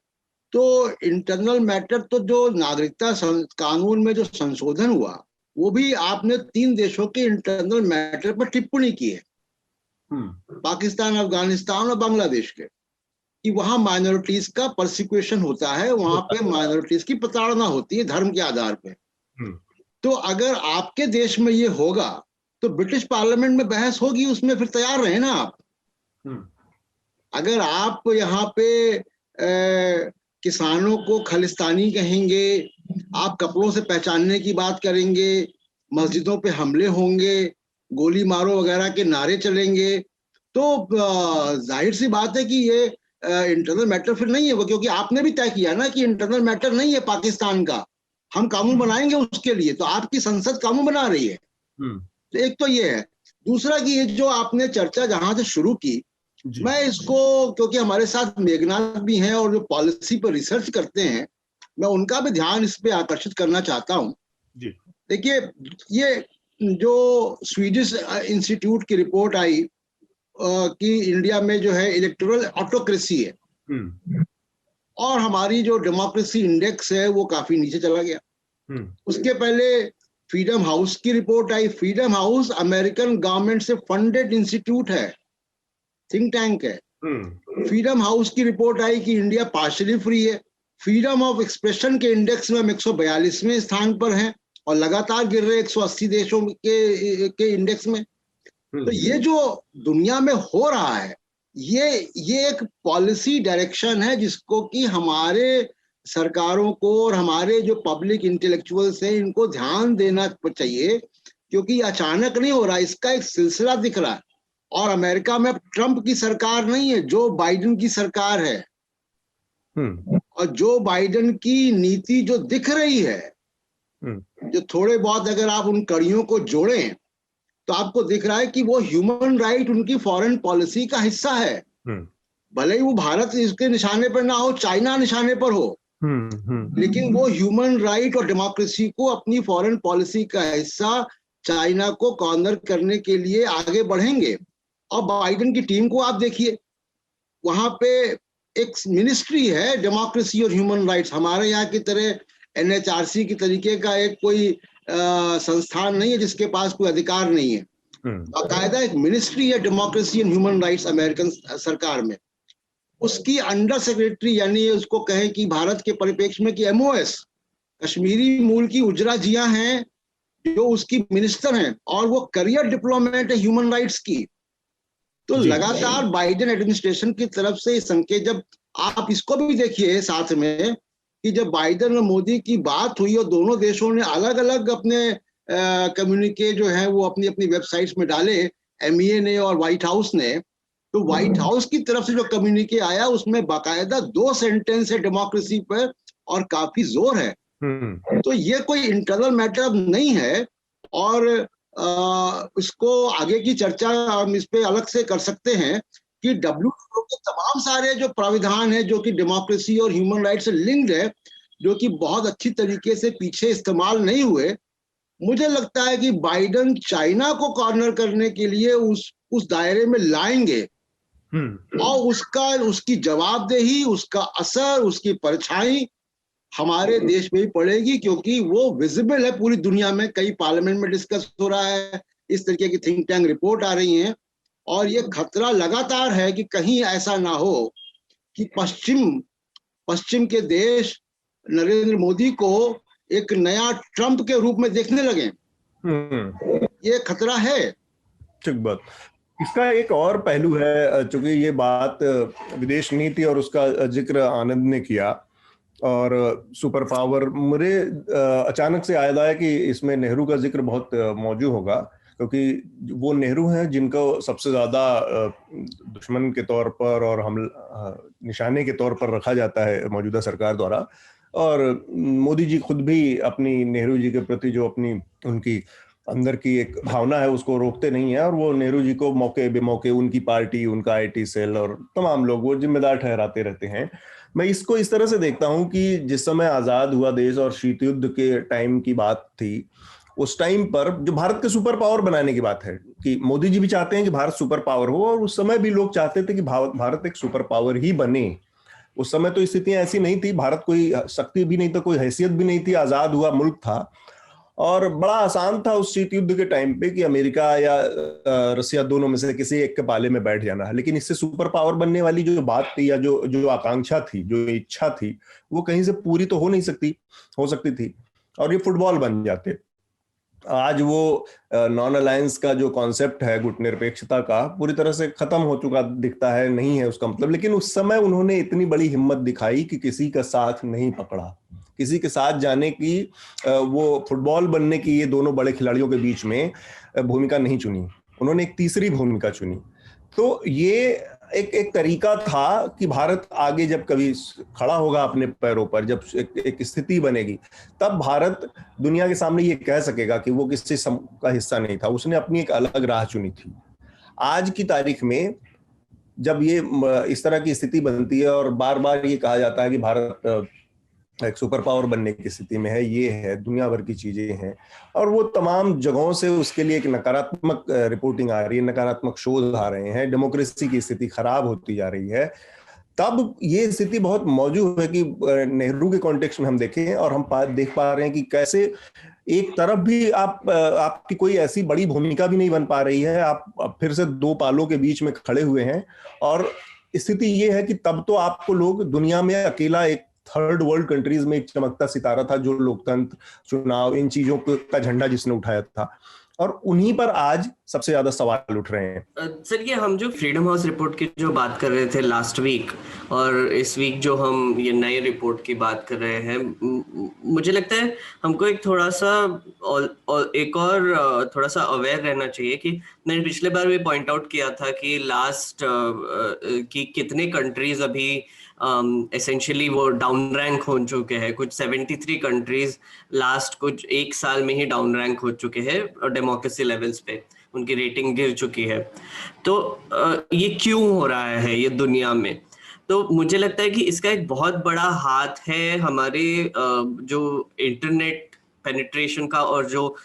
तो इंटरनल मैटर तो जो नागरिकता कानून में जो संशोधन हुआ, वो भी आपने 3 देशों के इंटरनल मैटर पर टिप्पणी की है, पाकिस्तान, अफगानिस्तान और बांग्लादेश के, कि वहां माइनॉरिटीज का परसिक्यूशन होता है, वहां पे माइनॉरिटीज की प्रताड़ना होती है धर्म के आधार पे। तो अगर आपके देश में ये होगा तो ब्रिटिश पार्लियामेंट में बहस होगी, उसमें फिर तैयार रहे ना आप। अगर आप यहाँ पे किसानों को खालिस्तानी कहेंगे, आप कपड़ों से पहचानने की बात करेंगे, मस्जिदों पे हमले होंगे, गोली मारो वगैरह के नारे चलेंगे, तो जाहिर सी बात है कि ये इंटरनल मैटर फिर नहीं है वो, क्योंकि आपने भी तय किया ना कि इंटरनल मैटर नहीं है पाकिस्तान का, हम कानून बनाएंगे उसके लिए। तो आपकी संसद कानून बना रही है। तो एक तो ये है। दूसरा कि ये जो आपने चर्चा जहां से शुरू की, मैं इसको, क्योंकि हमारे साथ मेघनाथ भी हैं और जो पॉलिसी पर रिसर्च करते हैं, मैं उनका भी ध्यान इस पे आकर्षित करना चाहता हूँ। देखिए, ये जो स्वीडिश इंस्टीट्यूट की रिपोर्ट आई कि इंडिया में जो है इलेक्टोरल ऑटोक्रेसी है, और हमारी जो डेमोक्रेसी इंडेक्स है वो काफी नीचे चला गया। उसके पहले फ्रीडम हाउस की रिपोर्ट आई। फ्रीडम हाउस अमेरिकन गवर्नमेंट से फंडेड इंस्टीट्यूट है, थिंक टैंक है। फ्रीडम हाउस की रिपोर्ट आई कि इंडिया पार्शियली फ्री है। फ्रीडम ऑफ एक्सप्रेशन के इंडेक्स में हम 142वें स्थान पर हैं और लगातार गिर रहे 180 देशों के इंडेक्स में। तो ये जो दुनिया में हो रहा है, ये एक पॉलिसी डायरेक्शन है जिसको कि हमारे सरकारों को और हमारे जो पब्लिक इंटेलेक्चुअल्स हैं इनको ध्यान देना चाहिए, क्योंकि अचानक नहीं हो रहा, इसका एक सिलसिला दिख रहा है। और अमेरिका में ट्रंप की सरकार नहीं है, जो बाइडेन की सरकार है। और जो बाइडेन की नीति जो दिख रही है, जो थोड़े बहुत अगर आप उन कड़ियों को जोड़ें तो आपको दिख रहा है कि वो ह्यूमन राइट उनकी फॉरेन पॉलिसी का हिस्सा है। भले ही वो भारत इसके निशाने पर ना हो, चाइना निशाने पर हो, लेकिन वो ह्यूमन राइट और डेमोक्रेसी को अपनी फॉरेन पॉलिसी का हिस्सा चाइना को कॉर्नर करने के लिए आगे बढ़ेंगे। और बाइडेन की टीम को आप देखिए, वहां पे एक मिनिस्ट्री है डेमोक्रेसी और ह्यूमन राइट्स। हमारे यहाँ की तरह NHRC की तरीके का एक कोई संस्थान नहीं है जिसके पास कोई अधिकार नहीं है। बाकायदा एक मिनिस्ट्री है democracy and human rights American सरकार में। उसकी अंडर सेक्रेटरी, यानी उसको कहें कि भारत के परिप्रेक्ष्य में कि MOS, कश्मीरी मूल की उजरा जिया हैं जो उसकी मिनिस्टर हैं, और वो करियर डिप्लोमेट है ह्यूमन राइट्स की। तो लगातार बाइडेन एडमिनिस्ट्रेशन की तरफ से संकेत, जब आप इसको भी देखिए साथ में कि जब बाइडेन और मोदी की बात हुई और दोनों देशों ने अलग अलग अपने कम्युनिके जो है वो अपनी अपनी वेबसाइट्स में डाले, MEA ने और व्हाइट हाउस ने, तो व्हाइट हाउस की तरफ से जो कम्युनिके आया उसमें बाकायदा 2 सेंटेंस है डेमोक्रेसी पर और काफी जोर है। तो ये कोई इंटरनल मैटर नहीं है, और इसको आगे की चर्चा हम इस पे अलग से कर सकते हैं कि WTO के तमाम सारे जो प्राविधान है जो कि डेमोक्रेसी और ह्यूमन राइट से लिंक्ड है, जो कि बहुत अच्छी तरीके से पीछे इस्तेमाल नहीं हुए। मुझे लगता है कि बाइडेन चाइना को कॉर्नर करने के लिए उस दायरे में लाएंगे, और उसकी जवाबदेही, उसका असर, उसकी परछाई हमारे देश में ही पड़ेगी, क्योंकि वो विजिबल है पूरी दुनिया में। कई पार्लियामेंट में डिस्कस हो रहा है, इस तरीके की थिंक टैंक रिपोर्ट आ रही हैं, और ये खतरा लगातार है कि कहीं ऐसा ना हो कि पश्चिम के देश नरेंद्र मोदी को एक नया ट्रंप के रूप में देखने लगे। ये खतरा है। ठीक बात। इसका एक और पहलू है, चूंकि ये बात विदेश नीति और उसका जिक्र आनंद ने किया और सुपर पावर, मुझे अचानक से याद आया कि इसमें नेहरू का जिक्र बहुत मौजूद होगा, क्योंकि वो नेहरू हैं जिनको सबसे ज्यादा दुश्मन के तौर पर और हम निशाने के तौर पर रखा जाता है मौजूदा सरकार द्वारा। और मोदी जी खुद भी अपनी नेहरू जी के प्रति जो अपनी उनकी अंदर की एक भावना है उसको रोकते नहीं है, और वो नेहरू जी को मौके बेमौके उनकी पार्टी, उनका IT सेल और तमाम लोग वो जिम्मेदार ठहराते रहते हैं। मैं इसको इस तरह से देखता हूं कि जिस समय आजाद हुआ देश और शीत युद्ध के टाइम की बात थी, उस टाइम पर जो भारत के सुपर पावर बनाने की बात है कि मोदी जी भी चाहते हैं कि भारत सुपर पावर हो, और उस समय भी लोग चाहते थे कि भारत एक सुपर पावर ही बने। उस समय तो स्थितियां ऐसी नहीं थी, भारत कोई शक्ति भी नहीं था, कोई हैसियत भी नहीं थी, आजाद हुआ मुल्क था, और बड़ा आसान था उस शीत युद्ध के टाइम पे कि अमेरिका या रसिया दोनों में से किसी एक के पाले में बैठ जाना है। लेकिन इससे सुपर पावर बनने वाली जो बात थी या जो आकांक्षा थी, जो इच्छा थी, वो कहीं से पूरी तो हो सकती थी, और ये फुटबॉल बन जाते। आज वो नॉन अलायंस का जो कॉन्सेप्ट है गुटनिरपेक्षता का पूरी तरह से खत्म हो चुका दिखता है, नहीं है उसका मतलब। लेकिन उस समय उन्होंने इतनी बड़ी हिम्मत दिखाई कि किसी का साथ नहीं पकड़ा, किसी के साथ जाने की, वो फुटबॉल बनने की ये दोनों बड़े खिलाड़ियों के बीच में भूमिका नहीं चुनी, उन्होंने एक तीसरी भूमिका चुनी। तो ये एक तरीका था कि भारत आगे जब कभी खड़ा होगा अपने पैरों पर, जब एक स्थिति बनेगी, तब भारत दुनिया के सामने ये कह सकेगा कि वो किसी का हिस्सा नहीं था, उसने अपनी एक अलग राह चुनी थी। आज की तारीख में जब ये इस तरह की स्थिति बनती है और बार बार ये कहा जाता है कि भारत एक सुपर पावर बनने की स्थिति में है, ये है, दुनिया भर की चीजें हैं, और वो तमाम जगहों से उसके लिए एक नकारात्मक रिपोर्टिंग आ रही है, नकारात्मक शोध आ रहे हैं, डेमोक्रेसी की स्थिति खराब होती जा रही है, तब ये स्थिति बहुत मौजूद है कि नेहरू के कॉन्टेक्स्ट में हम देखें और हम देख पा रहे हैं कि कैसे एक तरफ भी आपकी कोई ऐसी बड़ी भूमिका भी नहीं बन पा रही है, आप फिर से दो पालों के बीच में खड़े हुए हैं। और स्थिति ये है कि तब तो आपको लोग दुनिया में अकेला एक थर्ड वर्ल्ड कंट्रीज में एक चमकता सितारा था जो लोकतंत्र, चुनाव, इन चीजों का झंडा जिसने उठाया था, और उन्हीं पर आज सबसे ज्यादा सवाल उठ रहे हैं। सर, ये हम जो फ्रीडम हाउस रिपोर्ट की जो बात कर रहे थे लास्ट वीक, और इस वीक जो हम ये नए रिपोर्ट की बात कर रहे हैं, मुझे लगता है हमको एक थोड़ा सा थोड़ा सा अवेयर रहना चाहिए कि मैंने पिछले बार भी पॉइंट आउट किया था कि लास्ट कि कितने कंट्रीज अभी एसेंशियली वो डाउन रैंक हो चुके हैं। कुछ 73 कंट्रीज लास्ट कुछ एक साल में ही डाउन रैंक हो चुके हैं डेमोक्रेसी लेवल्स पे, उनकी रेटिंग गिर चुकी है। तो ये क्यों हो रहा है ये दुनिया में? तो मुझे लगता है कि इसका एक बहुत बड़ा हाथ है हमारे जो इंटरनेट पेनिट्रेशन का और जो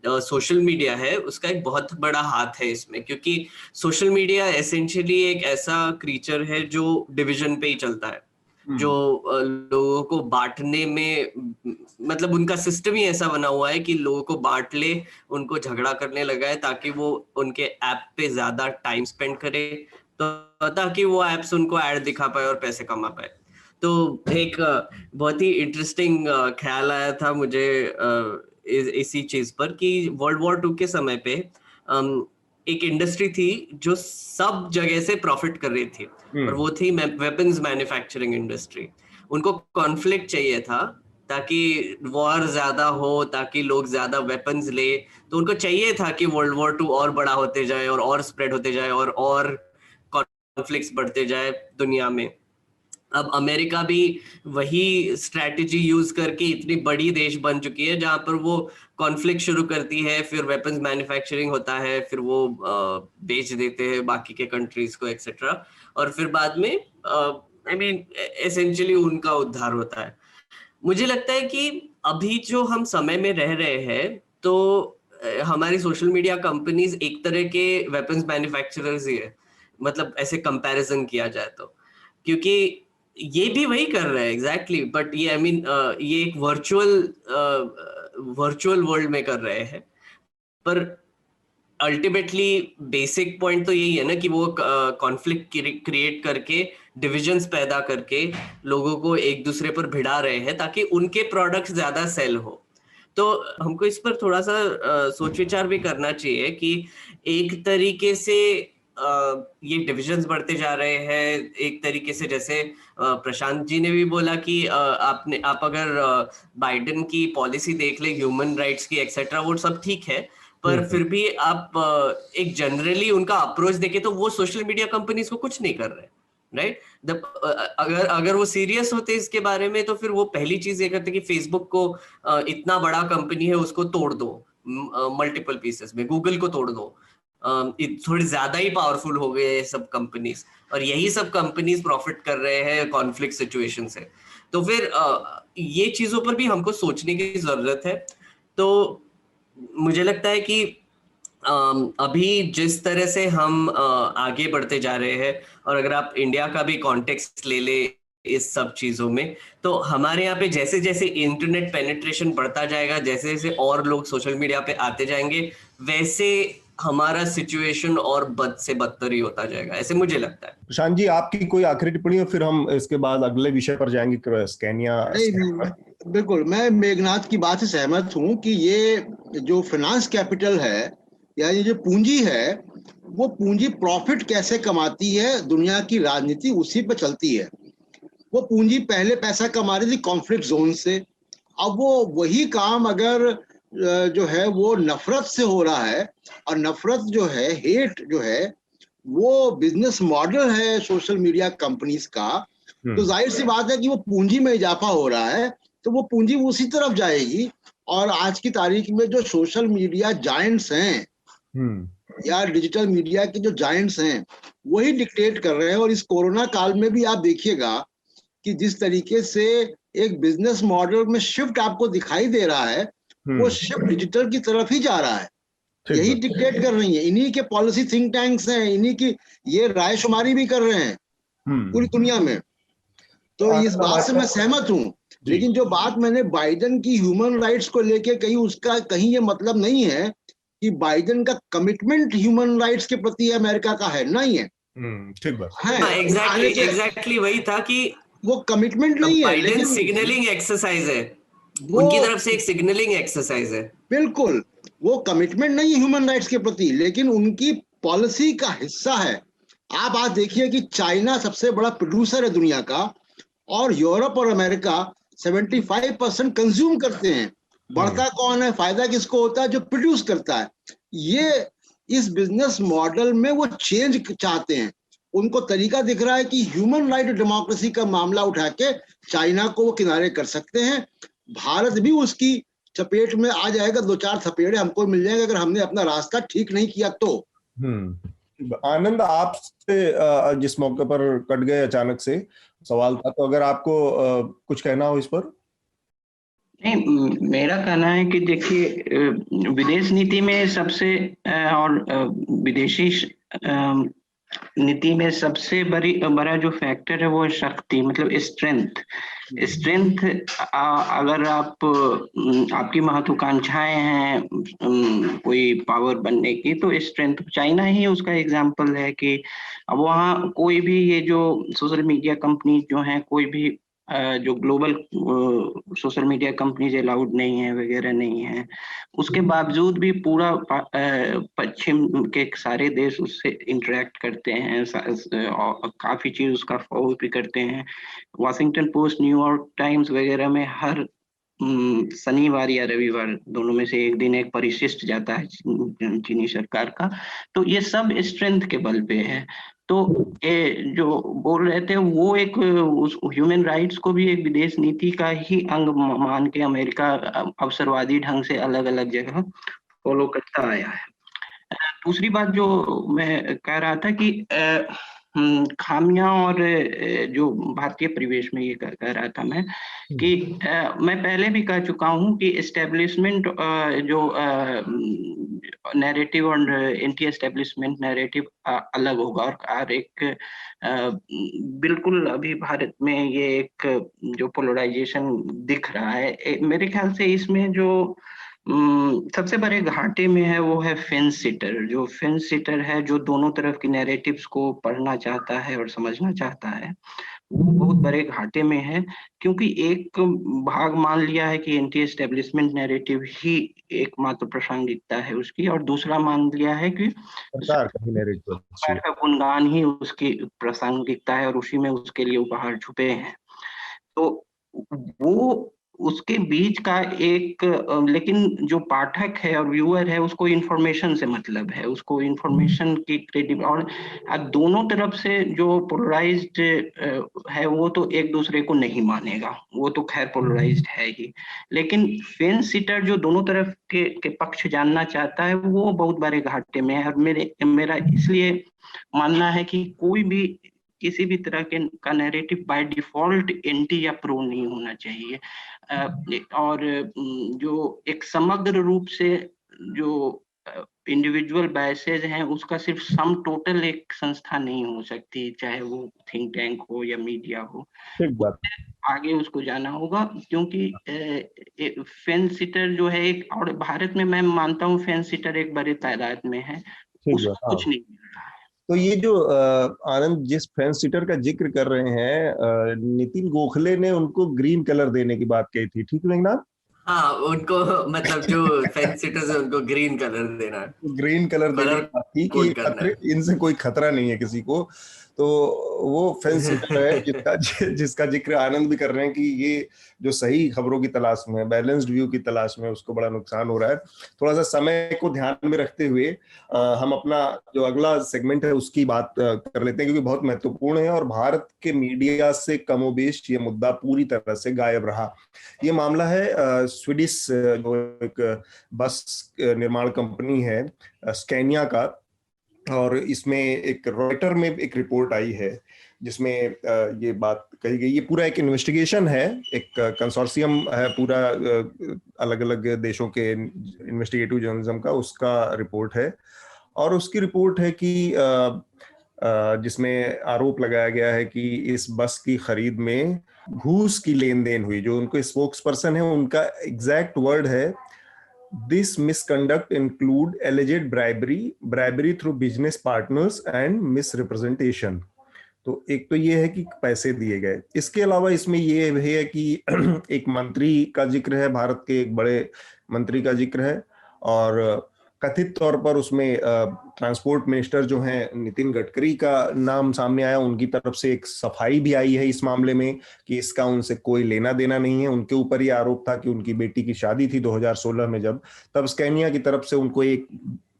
सोशल मीडिया है उसका एक बहुत बड़ा हाथ है इसमें, क्योंकि सोशल मीडिया एसेंशियली एक ऐसा क्रीचर है जो डिवीजन पे ही चलता है, जो लोगों को बांटने में, मतलब उनका सिस्टम ही ऐसा बना हुआ है कि लोगों को बांट ले, उनको झगड़ा करने लगा है ताकि वो उनके ऐप पे ज्यादा टाइम स्पेंड करे, तो ताकि वो ऐप्स उनको ऐड दिखा पाए और पैसे कमा पाए। तो एक बहुत ही इंटरेस्टिंग ख्याल आया था मुझे इसी चीज पर कि वर्ल्ड वॉर 2 के समय पे एक इंडस्ट्री थी जो सब जगह से प्रॉफिट कर रही थी, और वो थी वेपन्स मैन्युफैक्चरिंग इंडस्ट्री। उनको कॉन्फ्लिक्ट चाहिए था ताकि वॉर ज्यादा हो, ताकि लोग ज्यादा वेपन्स ले, तो उनको चाहिए था कि वर्ल्ड वॉर 2 और बड़ा होते जाए और स्प्रेड होते जाए और कॉन्फ्लिक्ट्स बढ़ते जाए दुनिया में। अब अमेरिका भी वही स्ट्रैटेजी यूज करके इतनी बड़ी देश बन चुकी है जहां पर वो कॉन्फ्लिक्ट शुरू करती है, फिर वेपन्स मैन्युफैक्चरिंग होता है, फिर वो बेच देते हैं बाकी के कंट्रीज को एक्सेट्रा, और फिर बाद में एसेंशियली उनका उद्धार होता है। मुझे लगता है कि अभी जो हम समय में रह रहे हैं, तो हमारी सोशल मीडिया कंपनीज एक तरह के वेपन्स मैन्युफैक्चरर्स ही है, मतलब ऐसे कंपैरिजन किया जाए तो, क्योंकि ये भी वही कर रहे हैं एग्जैक्टली, बट ये ये एक वर्चुअल वर्ल्ड में कर रहे हैं। पर अल्टीमेटली बेसिक पॉइंट तो यही है ना कि वो कॉन्फ्लिक्ट क्रिएट करके, डिविजन्स पैदा करके लोगों को एक दूसरे पर भिड़ा रहे हैं ताकि उनके प्रोडक्ट्स ज्यादा सेल हो। तो हमको इस पर थोड़ा सा सोच विचार भी करना चाहिए कि एक तरीके से ये डिविजन्स बढ़ते जा रहे हैं, एक तरीके से जैसे प्रशांत जी ने भी बोला कि आप अगर बाइडेन की पॉलिसी देख ले, ह्यूमन राइट्स की एक्सेट्रा, वो सब ठीक है, पर फिर भी आप एक जनरली उनका अप्रोच देखे तो वो सोशल मीडिया कंपनीज को कुछ नहीं कर रहे, राइट? अगर वो सीरियस होते इसके बारे में तो फिर वो पहली चीज ये करते कि फेसबुक को इतना बड़ा कंपनी है उसको तोड़ दो मल्टीपल पीसेस में, गूगल को तोड़ दो, थोड़ी ज्यादा ही पावरफुल हो गए ये सब कंपनीज, और यही सब कंपनीज प्रॉफिट कर रहे हैं कॉन्फ्लिक्ट सिचुएशन से। तो फिर ये चीजों पर भी हमको सोचने की जरूरत है। तो मुझे लगता है कि अभी जिस तरह से हम आगे बढ़ते जा रहे हैं, और अगर आप इंडिया का भी कॉन्टेक्स्ट ले ले इस सब चीजों में, तो हमारे यहाँ पे जैसे जैसे इंटरनेट पेनिट्रेशन बढ़ता जाएगा, जैसे जैसे और लोग सोशल मीडिया पे आते जाएंगे, वैसे हमारा सिचुएशन और बद से बदतर ही होता जाएगा, ऐसे मुझे लगता है। प्रशांत जी, आपकी कोई आखिरी टिप्पणी हो, फिर हम इसके बाद अगले विषय पर जाएंगे, स्कैनिया। बिल्कुल, मैं मेघनाथ की बात से सहमत हूँ कि ये जो फाइनेंस कैपिटल है, यानी जो पूंजी है, वो पूंजी प्रॉफिट कैसे कमाती है, दुनिया की राजनीति उसी पे चलती है। वो पूंजी पहले पैसा कमा रही थी कॉन्फ्लिक्ट जोन से, अब वो वही काम अगर जो है वो नफरत से हो रहा है, और नफरत जो है, हेट जो है, वो बिजनेस मॉडल है सोशल मीडिया कंपनीज का, तो जाहिर सी बात है कि वो पूंजी में इजाफा हो रहा है, तो वो पूंजी उसी तरफ जाएगी। और आज की तारीख में जो सोशल मीडिया जायंट्स हैं या डिजिटल मीडिया के जो जायंट्स हैं, वही डिक्टेट कर रहे हैं। और इस कोरोना काल में भी आप देखिएगा कि जिस तरीके से एक बिजनेस मॉडल में शिफ्ट आपको दिखाई दे रहा है, वो शिफ्ट डिजिटल की तरफ ही जा रहा है। यही डिक्टेट कर रही है, इन्हीं के पॉलिसी थिंक टैंक्स हैं, इन्हीं की ये राय शुमारी भी कर रहे हैं पूरी दुनिया में। तो इस बात से मैं सहमत हूं, लेकिन जो बात मैंने बाइडेन की ह्यूमन राइट्स को लेके कही, उसका कहीं ये मतलब नहीं है कि बाइडेन का कमिटमेंट ह्यूमन राइट्स के प्रति अमेरिका का है, नहीं है। ठीक बात है। एग्जैक्टली वही था कि वो कमिटमेंट नहीं है, लेकिन सिग्नलिंग एक्सरसाइज है, उनकी तरफ से एक सिग्नलिंग एक्सरसाइज है। बिल्कुल, वो कमिटमेंट नहीं है ह्यूमन राइट्स के प्रति, लेकिन उनकी पॉलिसी का हिस्सा है। आप आज देखिए कि चाइना सबसे बड़ा प्रोड्यूसर है दुनिया का, और यूरोप और अमेरिका 75% कंज्यूम करते हैं। बढ़ता कौन है, फायदा किसको होता है? जो प्रोड्यूस करता है। ये इस बिजनेस मॉडल में वो चेंज चाहते हैं। उनको तरीका दिख रहा है कि ह्यूमन राइट और डेमोक्रेसी का मामला उठा के चाइना को वो किनारे कर सकते हैं। भारत भी उसकी चपेट में आ जाएगा, 2-4 थपेड़े हमको मिल जाएंगे अगर हमने अपना रास्ता ठीक नहीं किया तो। आनंद, आपसे जिस मौके पर कट गए अचानक से सवाल था, तो अगर आपको कुछ कहना हो इस पर। नहीं, मेरा कहना है कि देखिए, विदेश नीति में सबसे और विदेशी नीति में सबसे बड़ा जो फैक्टर है वो शक्ति, मतलब स्ट्रेंथ। अगर आपकी महत्वाकांक्षाएं हैं कोई पावर बनने की, तो स्ट्रेंथ चाइना ही उसका एग्जाम्पल है कि अब वहाँ कोई भी ये जो सोशल मीडिया कंपनी जो हैं, कोई भी जो global social media companies allowed नहीं है वगैरह नहीं है, उसके बावजूद भी पूरा पश्चिम के सारे देश उससे इंटरेक्ट करते हैं, काफी चीज उसका फॉलो भी करते हैं। वॉशिंगटन पोस्ट, न्यूयॉर्क टाइम्स वगैरह में हर शनिवार या रविवार, दोनों में से एक दिन, एक परिशिष्ट जाता है चीनी सरकार का। तो ये सब स्ट्रेंथ के बल पे है। तो जो बोल रहे थे वो एक ह्यूमन राइट्स को भी एक विदेश नीति का ही अंग मान के अमेरिका अवसरवादी ढंग से अलग अलग जगह फॉलो करता आया है। दूसरी बात जो मैं कह रहा था कि खामियां और जो भारतीय परिवेश में, ये कह रहा था मैं कि मैं पहले भी कह चुका हूं कि एस्टेब्लिशमेंट जो नैरेटिव और एंटी एस्टेब्लिशमेंट नैरेटिव अलग होगा। और एक बिल्कुल अभी भारत में ये एक जो पोलराइजेशन दिख रहा है, मेरे ख्याल से इसमें जो सबसे बड़े घाटे में है वो है फेंस सिटर। जो फेंस सिटर है, जो दोनों तरफ की नैरेटिव्स को पढ़ना चाहता है और समझना चाहता है, वो बहुत बड़े घाटे में है। क्योंकि एक भाग मान लिया है कि एंटी एस्टेब्लिशमेंट नैरेटिव ही एकमात्र प्रासंगिकता है उसकी, और दूसरा मान लिया है कि सरकार का गुणगान ही उसकी प्रासंगिकता है और उसी में उसके लिए उपहार छुपे हैं। तो वो उसके बीच का एक, लेकिन जो पाठक है और व्यूअर है उसको इंफॉर्मेशन से मतलब है, उसको इंफॉर्मेशन की क्रेडिट, और दोनों तरफ से जो पोलराइज्ड है वो तो एक दूसरे को नहीं मानेगा, वो तो खैर पोलराइज्ड है ही। लेकिन फेंस सिटर जो दोनों तरफ के पक्ष जानना चाहता है, वो बहुत बड़े घाटे में है। और मेरा इसलिए मानना है कि कोई भी किसी भी तरह के का नैरेटिव बाय डिफॉल्ट एंटी या प्रो नहीं होना चाहिए। और जो एक समग्र रूप से जो इंडिविजुअल बायसेज हैं, उसका सिर्फ सम टोटल एक संस्था नहीं हो सकती, चाहे वो थिंक टैंक हो या मीडिया हो। आगे उसको जाना होगा, क्योंकि फेंस सिटर जो है एक, और भारत में मैं मानता हूँ फेंस सिटर एक बड़े तादाद में है, उसको कुछ नहीं मिल रहा है। तो ये जो आनंद जिस फेंस सिटर का जिक्र कर रहे हैं, नितिन गोखले ने उनको ग्रीन कलर देने की बात कही थी, ठीक मेघनाथ? हाँ, उनको मतलब जो फेंस सिटर्स है उनको ग्रीन कलर देना, ग्रीन कलर देने की बात थी कि इनसे कोई खतरा नहीं है किसी को। तो वो फेंस सिटर है जिसका जिक्र आनंद भी कर रहे हैं कि ये जो सही खबरों की तलाश में, बैलेंस्ड व्यू की तलाश में, उसको बड़ा नुकसान हो रहा है। थोड़ा सा समय को ध्यान में रखते हुए हम अपना जो अगला सेगमेंट है उसकी बात कर लेते हैं, क्योंकि बहुत महत्वपूर्ण है और भारत के मीडिया से कमोबेश ये मुद्दा पूरी तरह से गायब रहा। ये मामला है स्वीडिश जो एक बस निर्माण कंपनी है स्कैनिया का, और इसमें एक रॉयटर में एक रिपोर्ट आई है जिसमें ये बात कही गई। ये पूरा एक इन्वेस्टिगेशन है, एक कंसोर्शियम है पूरा, अलग अलग देशों के इन्वेस्टिगेटिव जर्नलिज्म का, उसका रिपोर्ट है। और उसकी रिपोर्ट है कि जिसमें आरोप लगाया गया है कि इस बस की खरीद में घूस की लेन देन हुई। जो उनको स्पोक्स पर्सन है उनका एग्जैक्ट वर्ड है, this misconduct include alleged bribery through business partners and miss representation. तो एक तो ये है कि पैसे दिए गए, इसके अलावा इसमें ये है कि एक मंत्री का जिक्र है, भारत के एक बड़े मंत्री का जिक्र है, और कथित तौर पर उसमें ट्रांसपोर्ट मिनिस्टर जो हैं नितिन गडकरी का नाम सामने आया। उनकी तरफ से एक सफाई भी आई है इस मामले में कि इसका उनसे कोई लेना देना नहीं है। उनके ऊपर ये आरोप था कि उनकी बेटी की शादी थी 2016 में, जब तब स्कैनिया की तरफ से उनको एक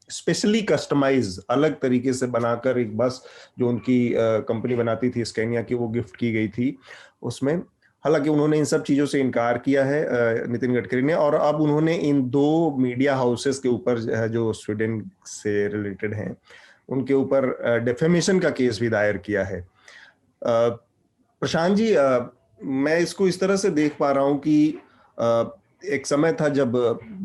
स्पेशली कस्टमाइज अलग तरीके से बनाकर एक बस जो उनकी कंपनी बनाती थी स्कैनिया की, वो गिफ्ट की गई थी उसमें। हालांकि उन्होंने इन सब चीजों से इनकार किया है नितिन गडकरी ने, और अब उन्होंने इन 2 मीडिया हाउसेस के ऊपर जो स्वीडन से रिलेटेड हैं उनके ऊपर डेफेमेशन का केस भी दायर किया है। प्रशांत जी, मैं इसको इस तरह से देख पा रहा हूं कि एक समय था जब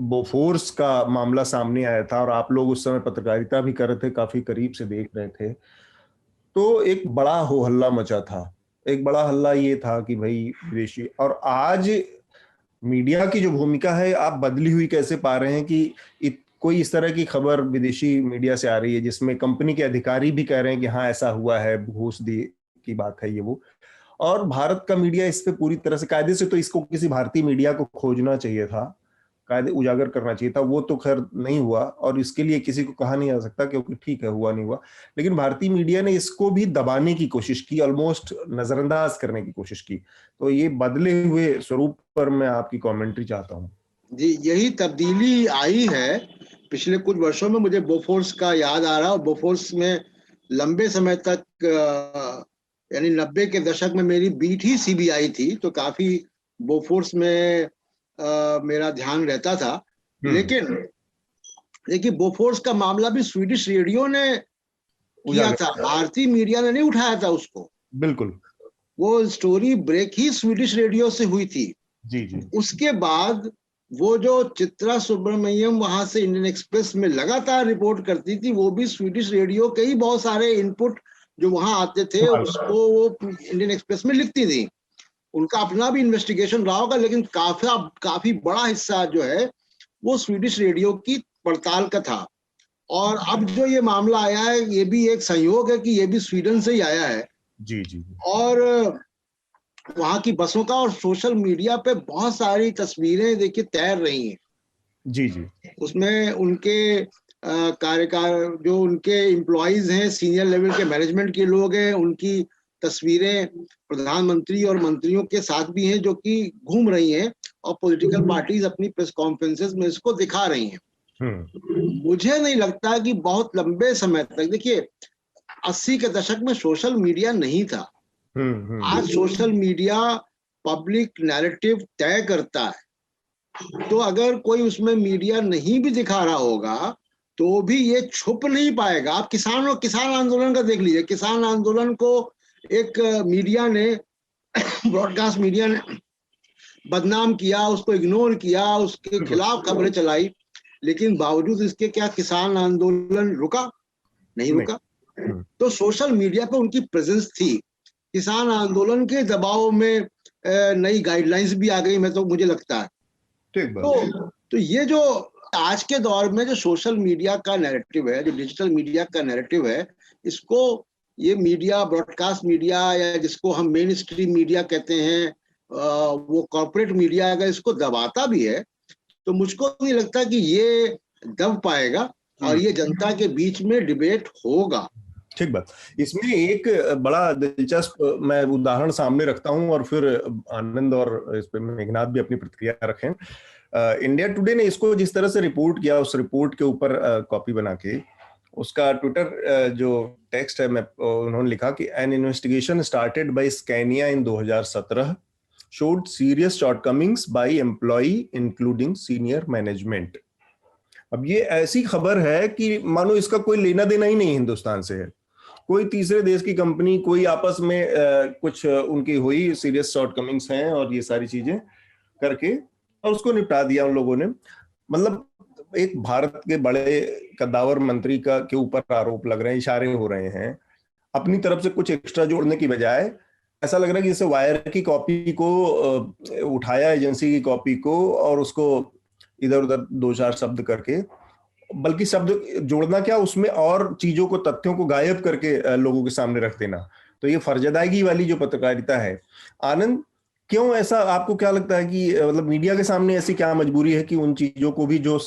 बोफोर्स का मामला सामने आया था और आप लोग उस समय पत्रकारिता भी कर रहे थे, काफी करीब से देख रहे थे, तो एक बड़ा हो हल्ला मचा था। एक बड़ा हल्ला ये था कि भाई विदेशी, और आज मीडिया की जो भूमिका है आप बदली हुई कैसे पा रहे हैं कि कोई इस तरह की खबर विदेशी मीडिया से आ रही है जिसमें कंपनी के अधिकारी भी कह रहे हैं कि हाँ ऐसा हुआ है, घूस दी की बात है ये वो, और भारत का मीडिया इस पे पूरी तरह से, कायदे से तो इसको किसी भारतीय मीडिया को खोजना चाहिए था, कायदे उजागर करना चाहिए था, वो तो खैर नहीं हुआ और इसके लिए किसी को कहा नहीं जा सकता क्योंकि ठीक है हुआ नहीं हुआ, लेकिन भारतीय मीडिया ने इसको भी दबाने की कोशिश की, ऑलमोस्ट नजरअंदाज करने की कोशिश की। तो ये बदले हुए स्वरूप पर मैं आपकी कमेंट्री चाहता हूँ। जी, यही तब्दीली आई है पिछले कुछ वर्षों में। मुझे बोफोर्स का याद आ रहा है, और बोफोर्स में लंबे समय तक यानी 90 के दशक में मेरी बीट ही सीबीआई थी, तो काफी बोफोर्स में मेरा ध्यान रहता था। लेकिन देखिए, बोफोर्स का मामला भी स्वीडिश रेडियो ने किया था, भारतीय मीडिया ने नहीं उठाया था उसको। बिल्कुल, वो स्टोरी ब्रेक ही स्वीडिश रेडियो से हुई थी। जी जी। उसके बाद वो जो चित्रा सुब्रमण्यम वहां से इंडियन एक्सप्रेस में लगातार रिपोर्ट करती थी, वो भी स्वीडिश रेडियो के ही बहुत सारे इनपुट जो वहां आते थे उसको वो इंडियन एक्सप्रेस में लिखती थी। उनका अपना भी इन्वेस्टिगेशन रहा होगा, लेकिन काफी बड़ा हिस्सा जो है वो स्वीडिश रेडियो की पड़ताल का था। और अब जो ये मामला आया है, ये भी एक संयोग है कि ये भी स्वीडन से ही आया है। जी जी। और वहां की बसों का, और सोशल मीडिया पे बहुत सारी तस्वीरें देखिए तैर रही हैं। जी जी। उसमें उनके कार्यकार जो उनके एम्प्लॉइज हैं, सीनियर लेवल के मैनेजमेंट के लोग हैं, उनकी तस्वीरें प्रधानमंत्री और मंत्रियों के साथ भी हैं जो कि घूम रही हैं, और पॉलिटिकल पार्टीज अपनी प्रेस कॉन्फ्रेंसेस में इसको दिखा रही हैं। मुझे नहीं लगता कि बहुत लंबे समय तक, देखिए 80 के दशक में सोशल मीडिया नहीं था। आज सोशल मीडिया पब्लिक नैरेटिव तय करता है, तो अगर कोई उसमें मीडिया नहीं भी दिखा रहा होगा तो भी ये छुप नहीं पाएगा। आप किसान आंदोलन का देख लीजिए, किसान आंदोलन को एक मीडिया ने ब्रॉडकास्ट मीडिया ने बदनाम किया, उसको इग्नोर किया, उसके खिलाफ खबरें चलाई, लेकिन बावजूद इसके क्या किसान आंदोलन रुका? नहीं रुका। तो सोशल मीडिया पे उनकी प्रेजेंस थी। किसान आंदोलन के दबाव में नई गाइडलाइंस भी आ गई, मुझे लगता है। तो ये जो आज के दौर में जो सोशल मीडिया का नैरेटिव है, जो डिजिटल मीडिया का नैरेटिव है, इसको ये मीडिया, ब्रॉडकास्ट मीडिया, या जिसको हम मेन स्ट्रीम मीडिया कहते हैं, वो कॉर्पोरेट मीडिया अगर इसको दबाता भी है तो मुझको नहीं लगता कि ये दब पाएगा और ये जनता के बीच में डिबेट होगा। ठीक बात। इसमें एक बड़ा दिलचस्प मैं उदाहरण सामने रखता हूं और फिर आनंद और इस पे मेघनाथ भी अपनी प्रतिक्रिया रखें। इंडिया टुडे ने इसको जिस तरह से रिपोर्ट किया, उस रिपोर्ट के ऊपर कॉपी बना के उसका ट्विटर जो टेक्स्ट है, उन्होंने लिखा कि an investigation started by Scania in 2017 showed serious shortcomings by employee including senior management. अब ये ऐसी खबर है कि मानो इसका कोई लेना देना ही नहीं हिंदुस्तान से है, कोई तीसरे देश की कंपनी, कोई आपस में कुछ उनकी हुई सीरियस शॉर्टकमिंग्स हैं और ये सारी चीजें करके और उसको निपटा दिया उन लोगों ने। मतलब एक भारत के बड़े कद्दावर मंत्री के ऊपर आरोप लग रहे हैं, इशारे हो रहे हैं। अपनी तरफ से कुछ एक्स्ट्रा जोड़ने की बजाय ऐसा लग रहा है कि जैसे वायर की कॉपी को उठाया, एजेंसी की कॉपी को, और उसको इधर उधर दो चार शब्द करके, बल्कि शब्द जोड़ना क्या, उसमें और चीजों को, तथ्यों को गायब करके लोगों के सामने रख देना। तो ये फर्जदागी वाली जो पत्रकारिता है, आनंद, क्यों ऐसा, आपको क्या लगता है कि मतलब मीडिया के सामने ऐसी क्या मजबूरी है कि उन चीजों को भी जो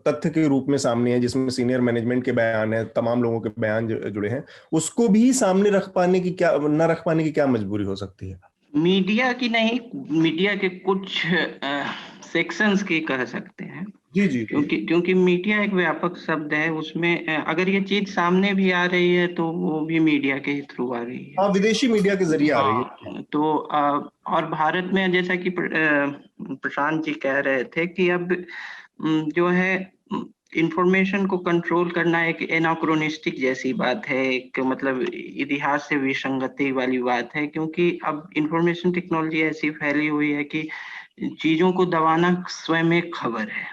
तथ्य के रूप में सामने है, जिसमें सीनियर मैनेजमेंट के बयान है, तमाम लोगों के बयान जुड़े हैं, उसको भी सामने रख पाने की क्या, न रख पाने की क्या मजबूरी हो सकती है? मीडिया की नहीं, मीडिया के कुछ सेक्शंस की कह सकते हैं। जी जी। क्योंकि मीडिया एक व्यापक शब्द है, उसमें अगर ये चीज सामने भी आ रही है तो वो भी मीडिया के ही थ्रू आ रही है। हाँ, विदेशी मीडिया के जरिए आ रही है। तो और भारत में जैसा कि प्रशांत जी कह रहे थे कि अब जो है इंफॉर्मेशन को कंट्रोल करना एक एनाक्रोनिस्टिक जैसी बात है, एक मतलब इतिहास से विसंगति वाली बात है, क्योंकि अब इंफॉर्मेशन टेक्नोलॉजी ऐसी फैली हुई है कि चीजों को दबाना स्वयं एक खबर है,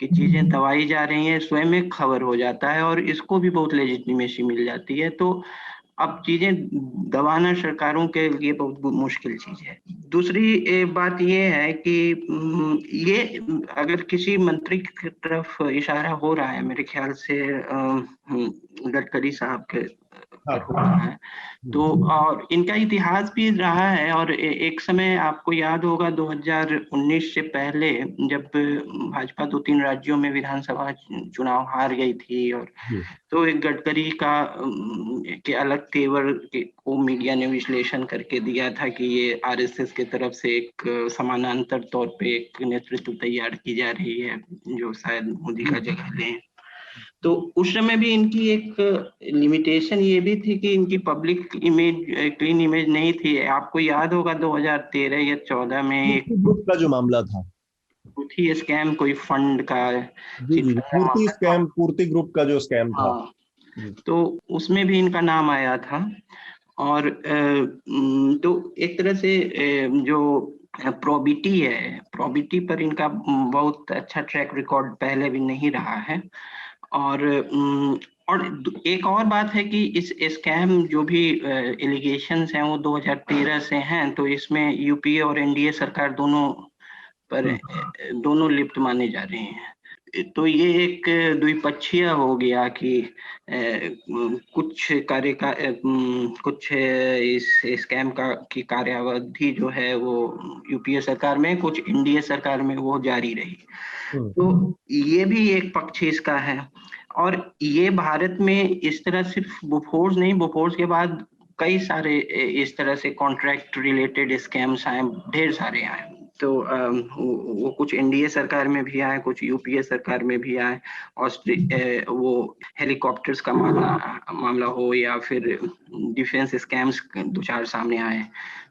कि चीजें दबाई जा रही हैं, स्वयं एक खबर हो जाता है और इसको भी बहुत लेजिटिमेसी मिल जाती है। तो अब चीजें दबाना सरकारों के लिए बहुत मुश्किल चीज है। दूसरी बात ये है कि ये अगर किसी मंत्री की तरफ इशारा हो रहा है, मेरे ख्याल से गडकरी साहब के है, तो और इनका इतिहास भी रहा है। और एक समय आपको याद होगा 2019 से पहले जब भाजपा 2-3 राज्यों में विधानसभा चुनाव हार गई थी, और तो एक गडकरी का के अलग तेवर को मीडिया ने विश्लेषण करके दिया था कि ये आरएसएस के तरफ से एक समानांतर तौर पे एक नेतृत्व तैयार की जा रही है जो शायद मोदी का जगह लें। तो उस समय भी इनकी एक लिमिटेशन ये भी थी कि इनकी पब्लिक इमेज क्लीन इमेज नहीं थी। आपको याद होगा 2013 या 14 में एक ग्रुप का जो मामला था, पूर्ति स्कैम, कोई फंड का, पूर्ति स्कैम, पूर्ति ग्रुप का जो स्कैम था, तो उसमें भी इनका नाम आया था। और तो एक तरह से जो प्रोबिटी है, प्रोबिटी पर इनका बहुत अच्छा ट्रैक रिकॉर्ड पहले भी नहीं रहा है। और एक और बात है कि इस स्कैम जो भी एलिगेशंस हैं वो 2013 से हैं, तो इसमें यूपीए और एनडीए सरकार दोनों लिप्त माने जा रहे हैं। तो ये एक द्विपक्षीय हो गया कि कुछ इस स्कैम की कार्यावधि जो है वो यूपीए सरकार में, कुछ एनडीए सरकार में वो जारी रही। तो ये भी एक पक्ष इसका है। और ये भारत में इस तरह सिर्फ बोफोर्स नहीं, बोफोर्स के बाद कई सारे इस तरह से कॉन्ट्रैक्ट रिलेटेड स्कैम्स आए, ढेर सारे आए। तो वो कुछ एनडीए सरकार में भी आए, कुछ यूपीए सरकार में भी आए। वो हेलीकॉप्टर्स का मामला हो या फिर डिफेंस स्कैम्स 2-4 सामने आए।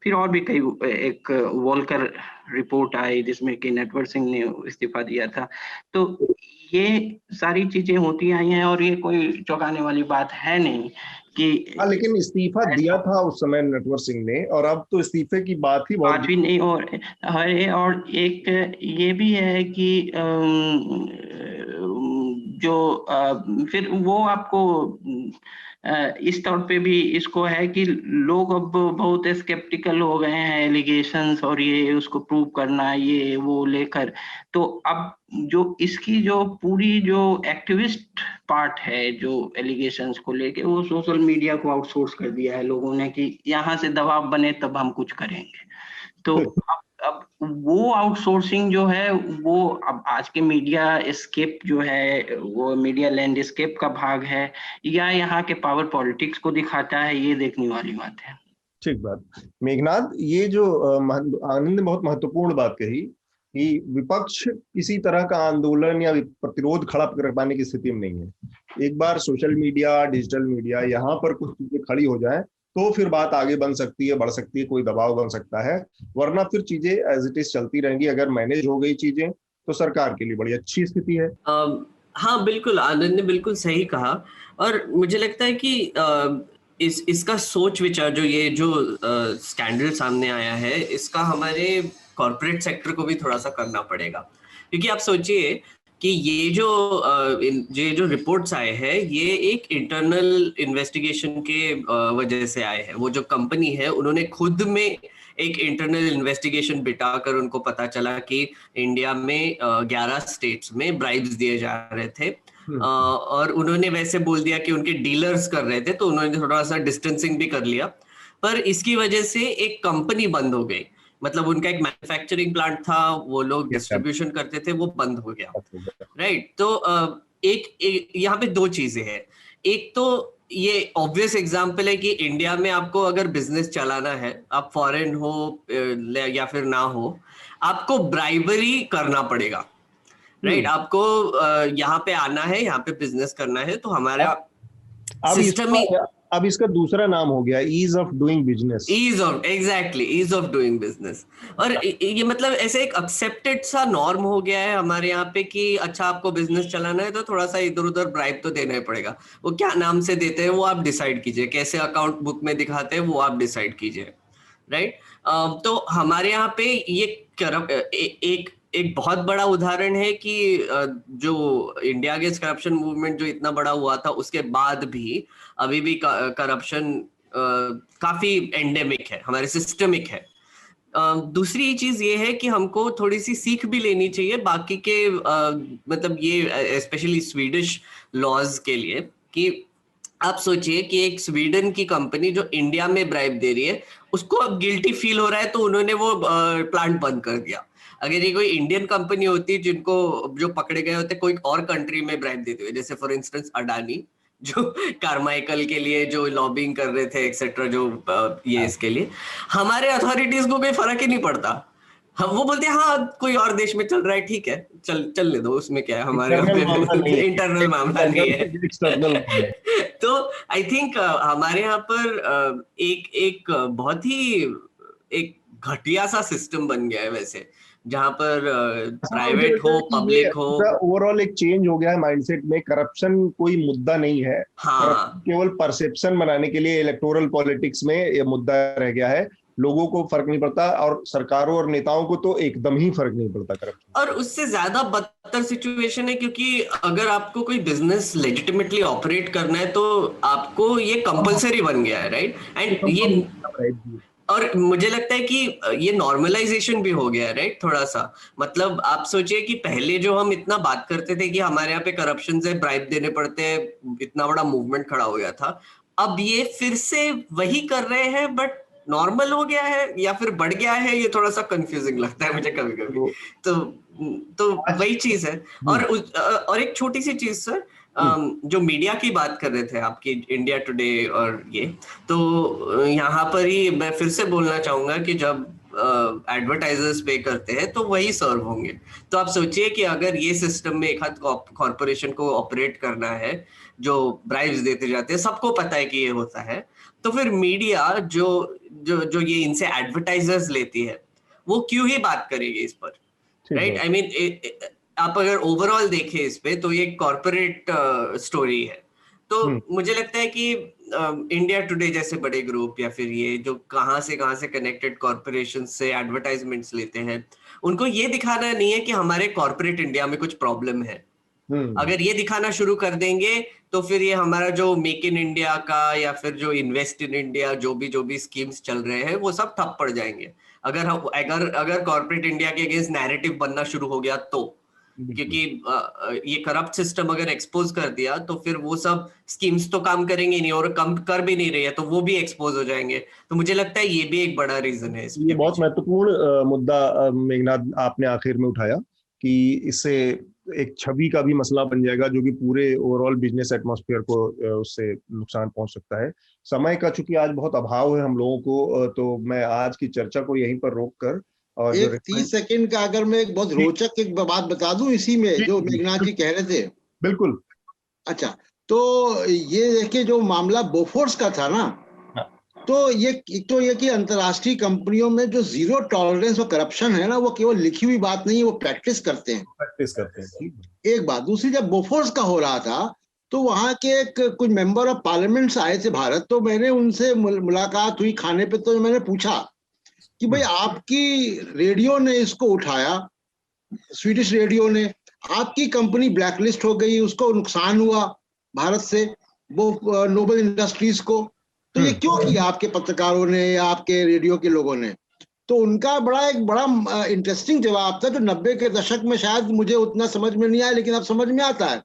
फिर और भी कई, एक वोल्कर रिपोर्ट आई जिसमें कि नटवर सिंह ने इस्तीफा दिया था। तो ये सारी चीजें होती आई हैं और ये कोई चौंकाने वाली बात है नहीं कि लेकिन इस्तीफा दिया था उस समय नटवर सिंह ने, और अब तो इस्तीफे की बात ही बहुत भी नहीं। और एक ये भी है कि जो फिर वो आपको इस तौर पे भी इसको है कि लोग अब बहुत स्केप्टिकल हो गए हैं एलिगेशंस और ये उसको प्रूव करना, ये वो लेकर। तो अब जो इसकी जो पूरी जो एक्टिविस्ट पार्ट है जो एलिगेशंस को लेके, वो सोशल मीडिया को आउटसोर्स कर दिया है लोगों ने कि यहाँ से दबाव बने तब हम कुछ करेंगे। तो अब वो आउटसोर्सिंग जो है वो अब आज के मीडिया स्केप जो है वो मीडिया लैंडस्केप का भाग है या यहाँ के पावर पॉलिटिक्स को दिखाता है, ये देखने वाली बात है। ठीक बात। मेघनाथ, ये जो आनंद ने बहुत महत्वपूर्ण बात कही कि विपक्ष किसी तरह का आंदोलन या प्रतिरोध खड़ा कर पाने की स्थिति में नहीं है। एक बार सोशल मीडिया, डिजिटल मीडिया यहाँ पर कुछ चीजें खड़ी हो जाए तो फिर बात आगे बन सकती है, बढ़ सकती है, कोई दबाव बन सकता है, वरना फिर चीजें एज इट इज चलती रहेंगी। अगर मैनेज हो गई चीजें तो सरकार के लिए बड़ी अच्छी स्थिति है। हाँ बिल्कुल, आनंद ने बिल्कुल सही कहा। और मुझे लगता है कि इसका सोच विचार जो स्कैंडल सामने आया है, इसका हमारे कॉर्पोरेट सेक्टर को भी थोड़ा सा करना पड़ेगा। क्योंकि आप सोचिए कि ये जो रिपोर्ट्स आए हैं ये एक इंटरनल इन्वेस्टिगेशन के वजह से आए हैं। वो जो कंपनी है उन्होंने खुद में एक इंटरनल इन्वेस्टिगेशन बिठाकर उनको पता चला कि इंडिया में 11 स्टेट्स में ब्राइब्स दिए जा रहे थे, और उन्होंने वैसे बोल दिया कि उनके डीलर्स कर रहे थे, तो उन्होंने थोड़ा सा डिस्टेंसिंग भी कर लिया। पर इसकी वजह से एक कंपनी बंद हो गई, मतलब उनका एक मैन्युफैक्चरिंग प्लांट था, वो लोग डिस्ट्रीब्यूशन करते थे, वो बंद हो गया, राइट। तो एक यहाँ पे दो चीजें हैं। एक तो ये ऑब्वियस एग्जांपल है कि इंडिया में आपको अगर बिजनेस चलाना है, आप फॉरेन हो या फिर ना हो, आपको ब्राइबरी करना पड़ेगा, राइट। आपको यहाँ पे आना है, यहाँ पे बिजनेस करना है, तो हमारा सिस्टम ही अब इसका दूसरा नाम हो गया ease of doing business. Ease of doing business. और ये मतलब ऐसे एक एक्सेप्टेड सा नॉर्म हो गया है हमारे यहाँ पे कि अच्छा आपको बिजनेस चलाना है तो थोड़ा सा इधर उधर ब्राइब तो देना ही पड़ेगा। वो क्या नाम से देते हैं वो आप डिसाइड कीजिए, कैसे अकाउंट बुक में दिखाते हैं वो आप डिसाइड कीजिए, राइट। तो हमारे यहाँ पे ये एक बहुत बड़ा उदाहरण है कि जो इंडिया अगेंस्ट करप्शन मूवमेंट जो इतना बड़ा हुआ था उसके बाद भी अभी भी करप्शन काफी एंडेमिक है, हमारे सिस्टमिक है। दूसरी चीज ये है कि हमको थोड़ी सी सीख भी लेनी चाहिए बाकी के मतलब ये स्पेशली स्वीडिश लॉज के लिए, कि आप सोचिए कि एक स्वीडन की कंपनी जो इंडिया में ब्राइब दे रही है उसको अब गिल्टी फील हो रहा है, तो उन्होंने वो प्लांट बंद कर दिया। अगर ये कोई इंडियन कंपनी होती जो पकड़े गए होते कोई और कंट्री में ब्राइब देते हुए, जैसे फॉर इंस्टेंस अडानी जो कार्माइकल के लिए जो लॉबिंग कर रहे थे एक्सेट्रा, जो ये इसके लिए हमारे अथॉरिटीज को कोई फर्क ही नहीं पड़ता। हम वो बोलते हैं हाँ कोई और देश में चल रहा है, ठीक है चलने दो, उसमें क्या है, हमारे इंटरनल मामला नहीं है। तो आई थिंक हमारे यहाँ पर एक बहुत ही एक घटिया सा सिस्टम बन गया है वैसे, जहां पर प्राइवेट हो पब्लिक हो, ओवरऑल एक चेंज हो गया है माइंडसेट में। करप्शन कोई मुद्दा नहीं है, हाँ, केवल परसेप्शन बनाने के लिए इलेक्टोरल पॉलिटिक्स में ये मुद्दा रह गया है। लोगों को फर्क नहीं पड़ता, और सरकारों और नेताओं को तो एकदम ही फर्क नहीं पड़ता करप्शन। और उससे ज्यादा बदतर सिचुएशन है, क्योंकि अगर आपको कोई बिजनेस लेजिटिमेटली ऑपरेट करना है तो आपको ये कंपलसरी बन गया है, राइट। एंड ये और मुझे लगता है कि ये नॉर्मलाइजेशन भी हो गया है, राइट, थोड़ा सा। मतलब आप सोचिए कि पहले जो हम इतना बात करते थे कि हमारे यहाँ पे करप्शन से ब्राइब देने पड़ते हैं, इतना बड़ा मूवमेंट खड़ा हो गया था, अब ये फिर से वही कर रहे हैं, बट नॉर्मल हो गया है या फिर बढ़ गया है, ये थोड़ा सा कंफ्यूजिंग लगता है मुझे कभी कभी। तो वही चीज है। और एक छोटी सी चीज सर, जो मीडिया की बात कर रहे थे आपकी, इंडिया टुडे और ये, तो यहाँ पर ही मैं फिर से बोलना चाहूंगा कि जब एडवर्टाइजर्स पे करते हैं तो वही सर्व होंगे। तो आप सोचिए कि अगर ये सिस्टम में एक हाथ कॉर्पोरेशन को ऑपरेट करना है जो ब्राइब्स देते जाते हैं, सबको पता है कि ये होता है, तो फिर मीडिया जो ये इनसे एडवर्टाइजर्स लेती है वो क्यों ही बात करेगी इस पर, राइट। आई मीन आप अगर ओवरऑल देखें इस पे तो ये कॉर्पोरेट स्टोरी है। तो मुझे लगता है कि इंडिया टुडे जैसे बड़े ग्रुप या फिर ये जो कहाँ से कनेक्टेड कॉर्पोरेशन से एडवर्टाइजमेंट्स लेते हैं, उनको ये दिखाना नहीं है कि हमारे कॉर्पोरेट इंडिया में कुछ प्रॉब्लम है। अगर ये दिखाना शुरू कर देंगे तो फिर ये हमारा जो मेक इन इंडिया का या फिर जो इन्वेस्ट इन इंडिया जो भी स्कीम्स चल रहे हैं वो सब ठप पड़ जाएंगे। अगर कॉर्पोरेट इंडिया के अगेंस्ट नैरेटिव बनना शुरू हो गया तो, क्योंकि ये करप्ट सिस्टम अगर एक्सपोज कर दिया तो फिर वो सब स्कीम्स तो काम करेंगे नहीं, और कम कर भी नहीं रही है तो वो भी एक्सपोज हो जाएंगे। तो मुझे लगता है ये भी एक बड़ा रीजन है। ये बहुत महत्वपूर्ण मुद्दा मेघनाथ आपने आखिर में उठाया कि इससे एक छवि का भी मसला बन जाएगा जो कि पूरे ओवरऑल बिजनेस एटमॉस्फेयर को उससे नुकसान पहुंच सकता है। समय का चूंकि आज बहुत अभाव है हम लोगों को, तो मैं आज की चर्चा को यहीं पर रोक कर और एक 30 सेकंड का अगर मैं एक बहुत रोचक एक बात बता दूं इसी में जो मेघनाथ जी कह रहे थे। बिल्कुल। अच्छा, तो ये देखिए जो मामला बोफोर्स का था ना, तो ये कि अंतर्राष्ट्रीय कंपनियों में जो जीरो टॉलरेंस और करप्शन है ना, वो केवल लिखी हुई बात नहीं है, वो प्रैक्टिस करते हैं। एक बात। दूसरी, जब बोफोर्स का हो रहा था तो वहां के कुछ मेंबर ऑफ पार्लियामेंट आए थे भारत, तो मैंने उनसे मुलाकात हुई खाने पे, तो मैंने पूछा कि भाई आपकी रेडियो ने इसको उठाया, स्वीडिश रेडियो ने, आपकी कंपनी ब्लैकलिस्ट हो गई, उसको नुकसान हुआ भारत से, वो नोबल इंडस्ट्रीज को, तो ये क्यों किया आपके पत्रकारों ने या आपके रेडियो के लोगों ने? तो उनका एक बड़ा इंटरेस्टिंग जवाब था, जो 90 के दशक में शायद मुझे उतना समझ में नहीं आया, लेकिन अब समझ में आता है।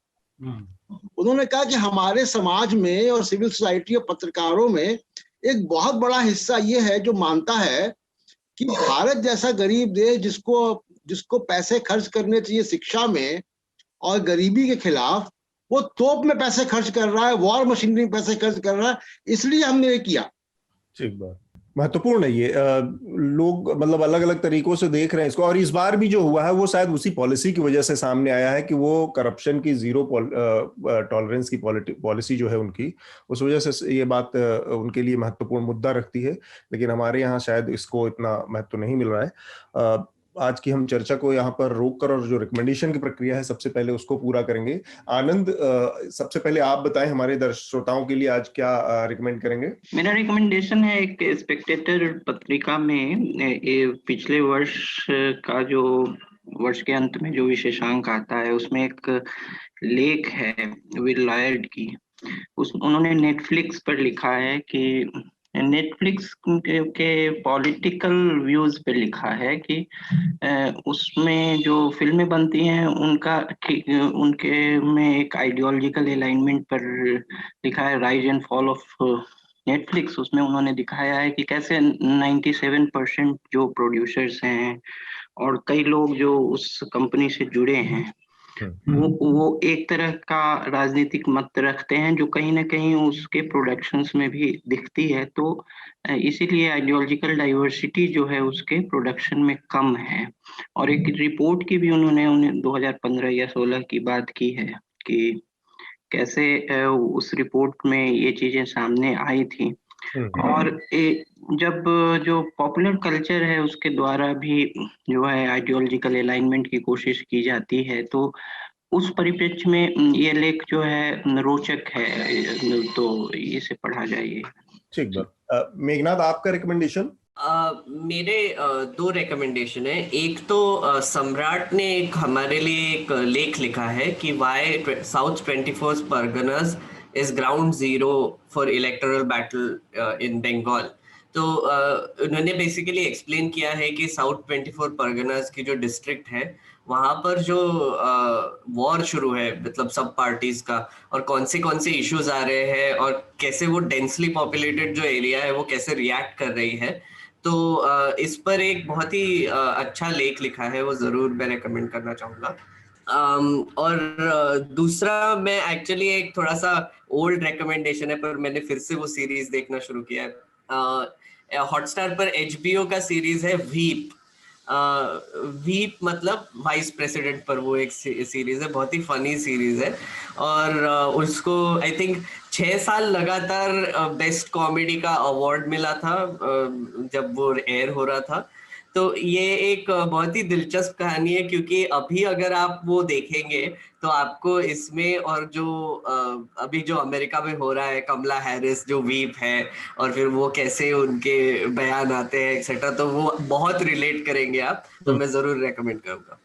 उन्होंने कहा कि हमारे समाज में और सिविल सोसाइटी और पत्रकारों में एक बहुत बड़ा हिस्सा ये है जो मानता है कि भारत जैसा गरीब देश, जिसको पैसे खर्च करने चाहिए शिक्षा में और गरीबी के खिलाफ, वो तोप में पैसे खर्च कर रहा है, वॉर मशीनरी में पैसे खर्च कर रहा है, इसलिए हमने ये किया। ठीक बात, महत्वपूर्ण है ये। लोग मतलब अलग अलग तरीकों से देख रहे हैं इसको, और इस बार भी जो हुआ है वो शायद उसी पॉलिसी की वजह से सामने आया है कि वो करप्शन की जीरो टॉलरेंस की पॉलिसी जो है उनकी, उस वजह से ये बात उनके लिए महत्वपूर्ण मुद्दा रखती है। लेकिन हमारे यहाँ शायद इसको इतना महत्व नहीं मिल रहा है। आज की हम चर्चा को यहाँ पर रोककर और जो रिकमेंडेशन की प्रक्रिया है सबसे पहले उसको पूरा करेंगे। आनंद, सबसे पहले आप बताएं हमारे दर्शक श्रोताओं के लिए आज क्या रिकमेंड करेंगे? मेरा रिकमेंडेशन है, एक स्पेक्टेटर पत्रिका में पिछले वर्ष का जो वर्ष के अंत में जो विशेषांक आता है, उसमें एक लेख है विल लॉयड की। उन्होंने नेटफ्लिक्स पर लिखा है कि नेटफ्लिक्स के पॉलिटिकल व्यूज पे लिखा है कि उसमें जो फिल्में बनती हैं उनके में एक आइडियोलॉजिकल अलाइनमेंट पर लिखा है, rise and fall of Netflix. उसमें उन्होंने दिखाया है कि कैसे 97% जो प्रोड्यूसर्स हैं और कई लोग जो उस कंपनी से जुड़े हैं, वो एक तरह का राजनीतिक मत रखते हैं जो कहीं ना कहीं उसके प्रोडक्शंस में भी दिखती है। तो इसीलिए आइडियोलॉजिकल डाइवर्सिटी जो है उसके प्रोडक्शन में कम है। और एक रिपोर्ट की भी उन्होंने 2015 या 16 की बात की है कि कैसे उस रिपोर्ट में ये चीजें सामने आई थी। और जब जो पॉपुलर कल्चर है उसके द्वारा भी जो है आइडियोलॉजिकल अलाइनमेंट की कोशिश की जाती है, तो उस परिप्रेक्ष्य में ये लेख जो है रोचक है, तो इसे पढ़ा जाइए। ठीक बात। मेघनाथ, आपका रिकमेंडेशन? मेरे दो रिकमेंडेशन है। एक तो सम्राट ने एक हमारे लिए एक लेख लिखा है कि why South 24 Parganas is ground zero for electoral battle in Bengal. तो उन्होंने बेसिकली एक्सप्लेन किया है कि साउथ 24 परगनास की जो डिस्ट्रिक्ट है वहां पर जो वॉर शुरू है, मतलब सब पार्टीज का, और कौन से इश्यूज आ रहे हैं और कैसे वो डेंसली पॉपुलेटेड जो एरिया है वो कैसे रिएक्ट कर रही है। तो इस पर एक बहुत ही अच्छा लेख लिखा है, वो जरूर मैं रेकमेंड करना चाहूंगा। और दूसरा मैं एक्चुअली एक थोड़ा सा ओल्ड रिकमेंडेशन है, पर मैंने फिर से वो सीरीज देखना शुरू किया है। हॉटस्टार पर HBO का सीरीज है वीप। वीप मतलब वाइस प्रेसिडेंट पर वो एक सीरीज है, बहुत ही फनी सीरीज है। और उसको आई थिंक 6 साल लगातार बेस्ट कॉमेडी का अवार्ड मिला था जब वो एयर हो रहा था। तो ये एक बहुत ही दिलचस्प कहानी है, क्योंकि अभी अगर आप वो देखेंगे तो आपको इसमें, और जो अभी जो अमेरिका में हो रहा है, कमला हैरिस जो वीप है और फिर वो कैसे उनके बयान आते हैं एक्सेट्रा, तो वो बहुत रिलेट करेंगे आप। तो मैं जरूर रेकमेंड करूंगा।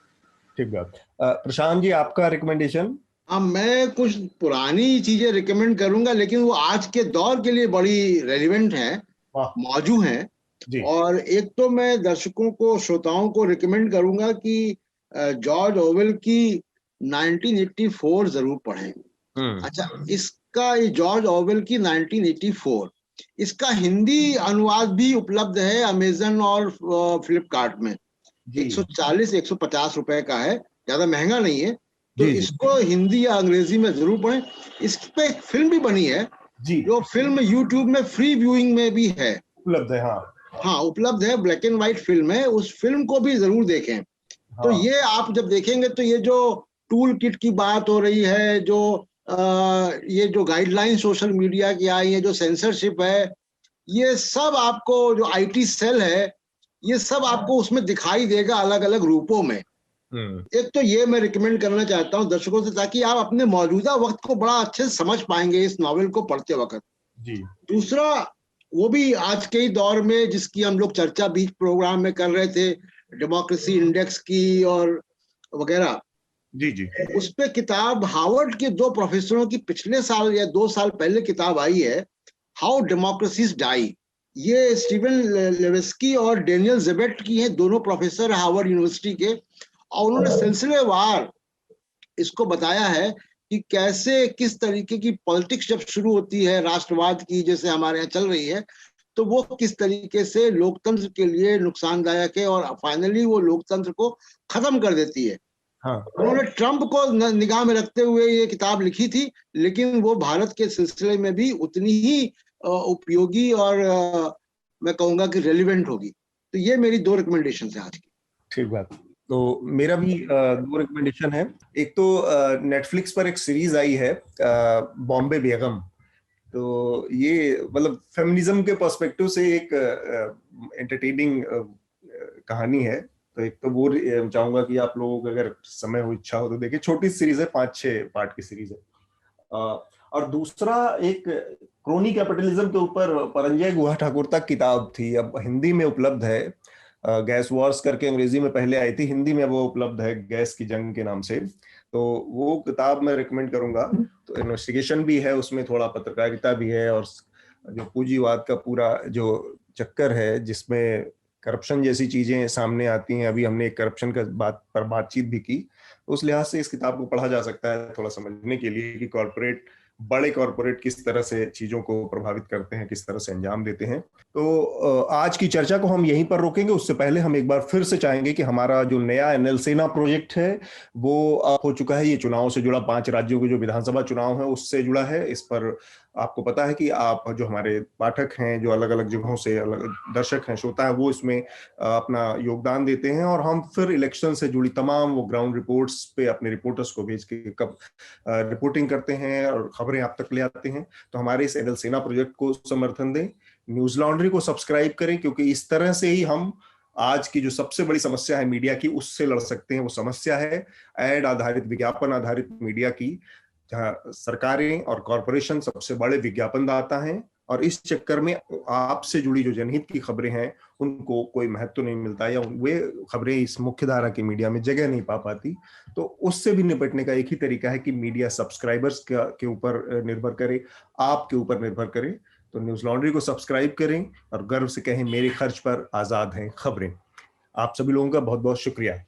ठीक बात। प्रशांत जी, आपका रिकमेंडेशन? हाँ, मैं कुछ पुरानी चीजें रिकमेंड करूंगा, लेकिन वो आज के दौर के लिए बड़ी रेलिवेंट है, मौजूद है। और एक तो मैं दर्शकों को, श्रोताओं को रिकमेंड करूंगा कि जॉर्ज ऑरवेल की 1984 जरूर पढ़ें। अच्छा, इसका जॉर्ज ऑरवेल की 1984, इसका हिंदी अनुवाद भी उपलब्ध है अमेजन और फ्लिपकार्ट में। 140-150 रुपए का है, ज्यादा महंगा नहीं है। तो इसको हिंदी या अंग्रेजी में जरूर पढ़ें। इस पे एक फिल्म भी बनी है जी, जो फिल्म यूट्यूब में फ्री व्यूइंग में भी है, उपलब्ध है। हाँ, उपलब्ध है, ब्लैक एंड व्हाइट फिल्म है, उस फिल्म को भी जरूर देखें। तो ये आप जब देखेंगे तो ये जो टूल किट की बात हो रही है, जो ये जो गाइडलाइन सोशल मीडिया की आई है, जो सेंसरशिप है, ये सब आपको, जो IT सेल है, ये सब आपको उसमें दिखाई देगा अलग अलग रूपों में। एक तो ये मैं रिकमेंड करना चाहता हूँ दर्शकों से, ताकि आप अपने मौजूदा वक्त को बड़ा अच्छे से समझ पाएंगे इस नॉवेल को पढ़ते वक्त जी। दूसरा, वो भी आज के ही दौर में, जिसकी हम लोग चर्चा बीच प्रोग्राम में कर रहे थे, डेमोक्रेसी इंडेक्स की और वगैरह, जी जी। उस पे किताब हार्वर्ड के 2 प्रोफेसरों की पिछले साल या 2 साल पहले किताब आई है, हाउ डेमोक्रेसीज डाई। ये स्टीवन लेविस्की और डेनियल जेबेट की है, दोनों प्रोफेसर हार्वर्ड यूनिवर्सिटी के, और उन्होंने सिलसिलेवार इसको बताया है कि कैसे किस तरीके की पॉलिटिक्स जब शुरू होती है राष्ट्रवाद की, जैसे हमारे यहाँ चल रही है, तो वो किस तरीके से लोकतंत्र के लिए नुकसानदायक है और फाइनली वो लोकतंत्र को खत्म कर देती है। हाँ। उन्होंने ट्रंप को निगाह में रखते हुए ये किताब लिखी थी, लेकिन वो भारत के सिलसिले में भी उतनी ही उपयोगी और मैं कहूंगा कि रेलिवेंट होगी। तो ये मेरी 2 रिकमेंडेशन है आज की। ठीक बात। तो मेरा भी 2 रिकमेंडेशन है। एक तो नेटफ्लिक्स पर एक सीरीज आई है बॉम्बे बेगम। तो ये मतलब फेमिनिज्म के पर्सपेक्टिव से एक एंटरटेनिंग कहानी है। तो एक तो वो चाहूंगा कि आप लोगों को अगर समय हो, इच्छा हो तो देखिए। छोटी सीरीज है, 5-6 पार्ट की सीरीज है। और दूसरा एक क्रोनी कैपिटलिज्म के ऊपर परंजय गुहा ठाकुर तक किताब थी, अब हिंदी में उपलब्ध है। गैस वॉर्स करके अंग्रेजी में पहले आई थी, हिंदी में वो उपलब्ध है गैस की जंग के नाम से। तो वो किताब मैं रिकमेंड करूंगा। तो इन्वेस्टिगेशन भी है उसमें, थोड़ा पत्रकारिता भी है, और जो पूंजीवाद का पूरा जो चक्कर है जिसमें करप्शन जैसी चीजें सामने आती हैं। अभी हमने एक करप्शन का बातचीत भी की। उस लिहाज से इस किताब को पढ़ा जा सकता है थोड़ा समझने के लिए कि बड़े कॉरपोरेट किस तरह से चीजों को प्रभावित करते हैं, किस तरह से अंजाम देते हैं। तो आज की चर्चा को हम यहीं पर रोकेंगे। उससे पहले हम एक बार फिर से चाहेंगे कि हमारा जो नया एनएल सेना प्रोजेक्ट है वो हो चुका है। ये चुनाव से जुड़ा 5 राज्यों के जो विधानसभा चुनाव है उससे जुड़ा है। इस पर आपको पता है कि आप जो हमारे पाठक हैं, जो अलग अलग जगहों से अलग दर्शक हैं, श्रोता है, वो इसमें अपना योगदान देते हैं, और हम फिर इलेक्शन से जुड़ी तमाम वो ग्राउंड रिपोर्ट्स पे अपने रिपोर्टर्स को भेज के कब रिपोर्टिंग करते हैं और खबरें आप तक ले आते हैं। तो हमारे इस एनएल सेना प्रोजेक्ट को समर्थन दें, न्यूज लॉन्ड्री को सब्सक्राइब करें, क्योंकि इस तरह से ही हम आज की जो सबसे बड़ी समस्या है मीडिया की, उससे लड़ सकते हैं। वो समस्या है एड आधारित, विज्ञापन आधारित मीडिया की, जहां सरकारें और कॉरपोरेशन सबसे बड़े विज्ञापन दाता हैं, और इस चक्कर में आपसे जुड़ी जो जनहित की खबरें हैं उनको कोई महत्व नहीं मिलता, या वे खबरें इस मुख्य धारा की मीडिया में जगह नहीं पा पाती। तो उससे भी निपटने का एक ही तरीका है कि मीडिया सब्सक्राइबर्स के ऊपर निर्भर करे, आपके ऊपर निर्भर करे। तो न्यूज लॉन्ड्री को सब्सक्राइब करें और गर्व से कहें, मेरे खर्च पर आजाद हैं खबरें। आप सभी लोगों का बहुत बहुत शुक्रिया।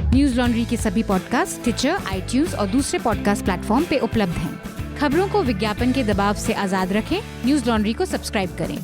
न्यूज लॉन्ड्री के सभी पॉडकास्ट टिचर, आईट्यूज और दूसरे पॉडकास्ट प्लेटफॉर्म पे उपलब्ध हैं। खबरों को विज्ञापन के दबाव से आजाद रखें, न्यूज लॉन्ड्री को सब्सक्राइब करें।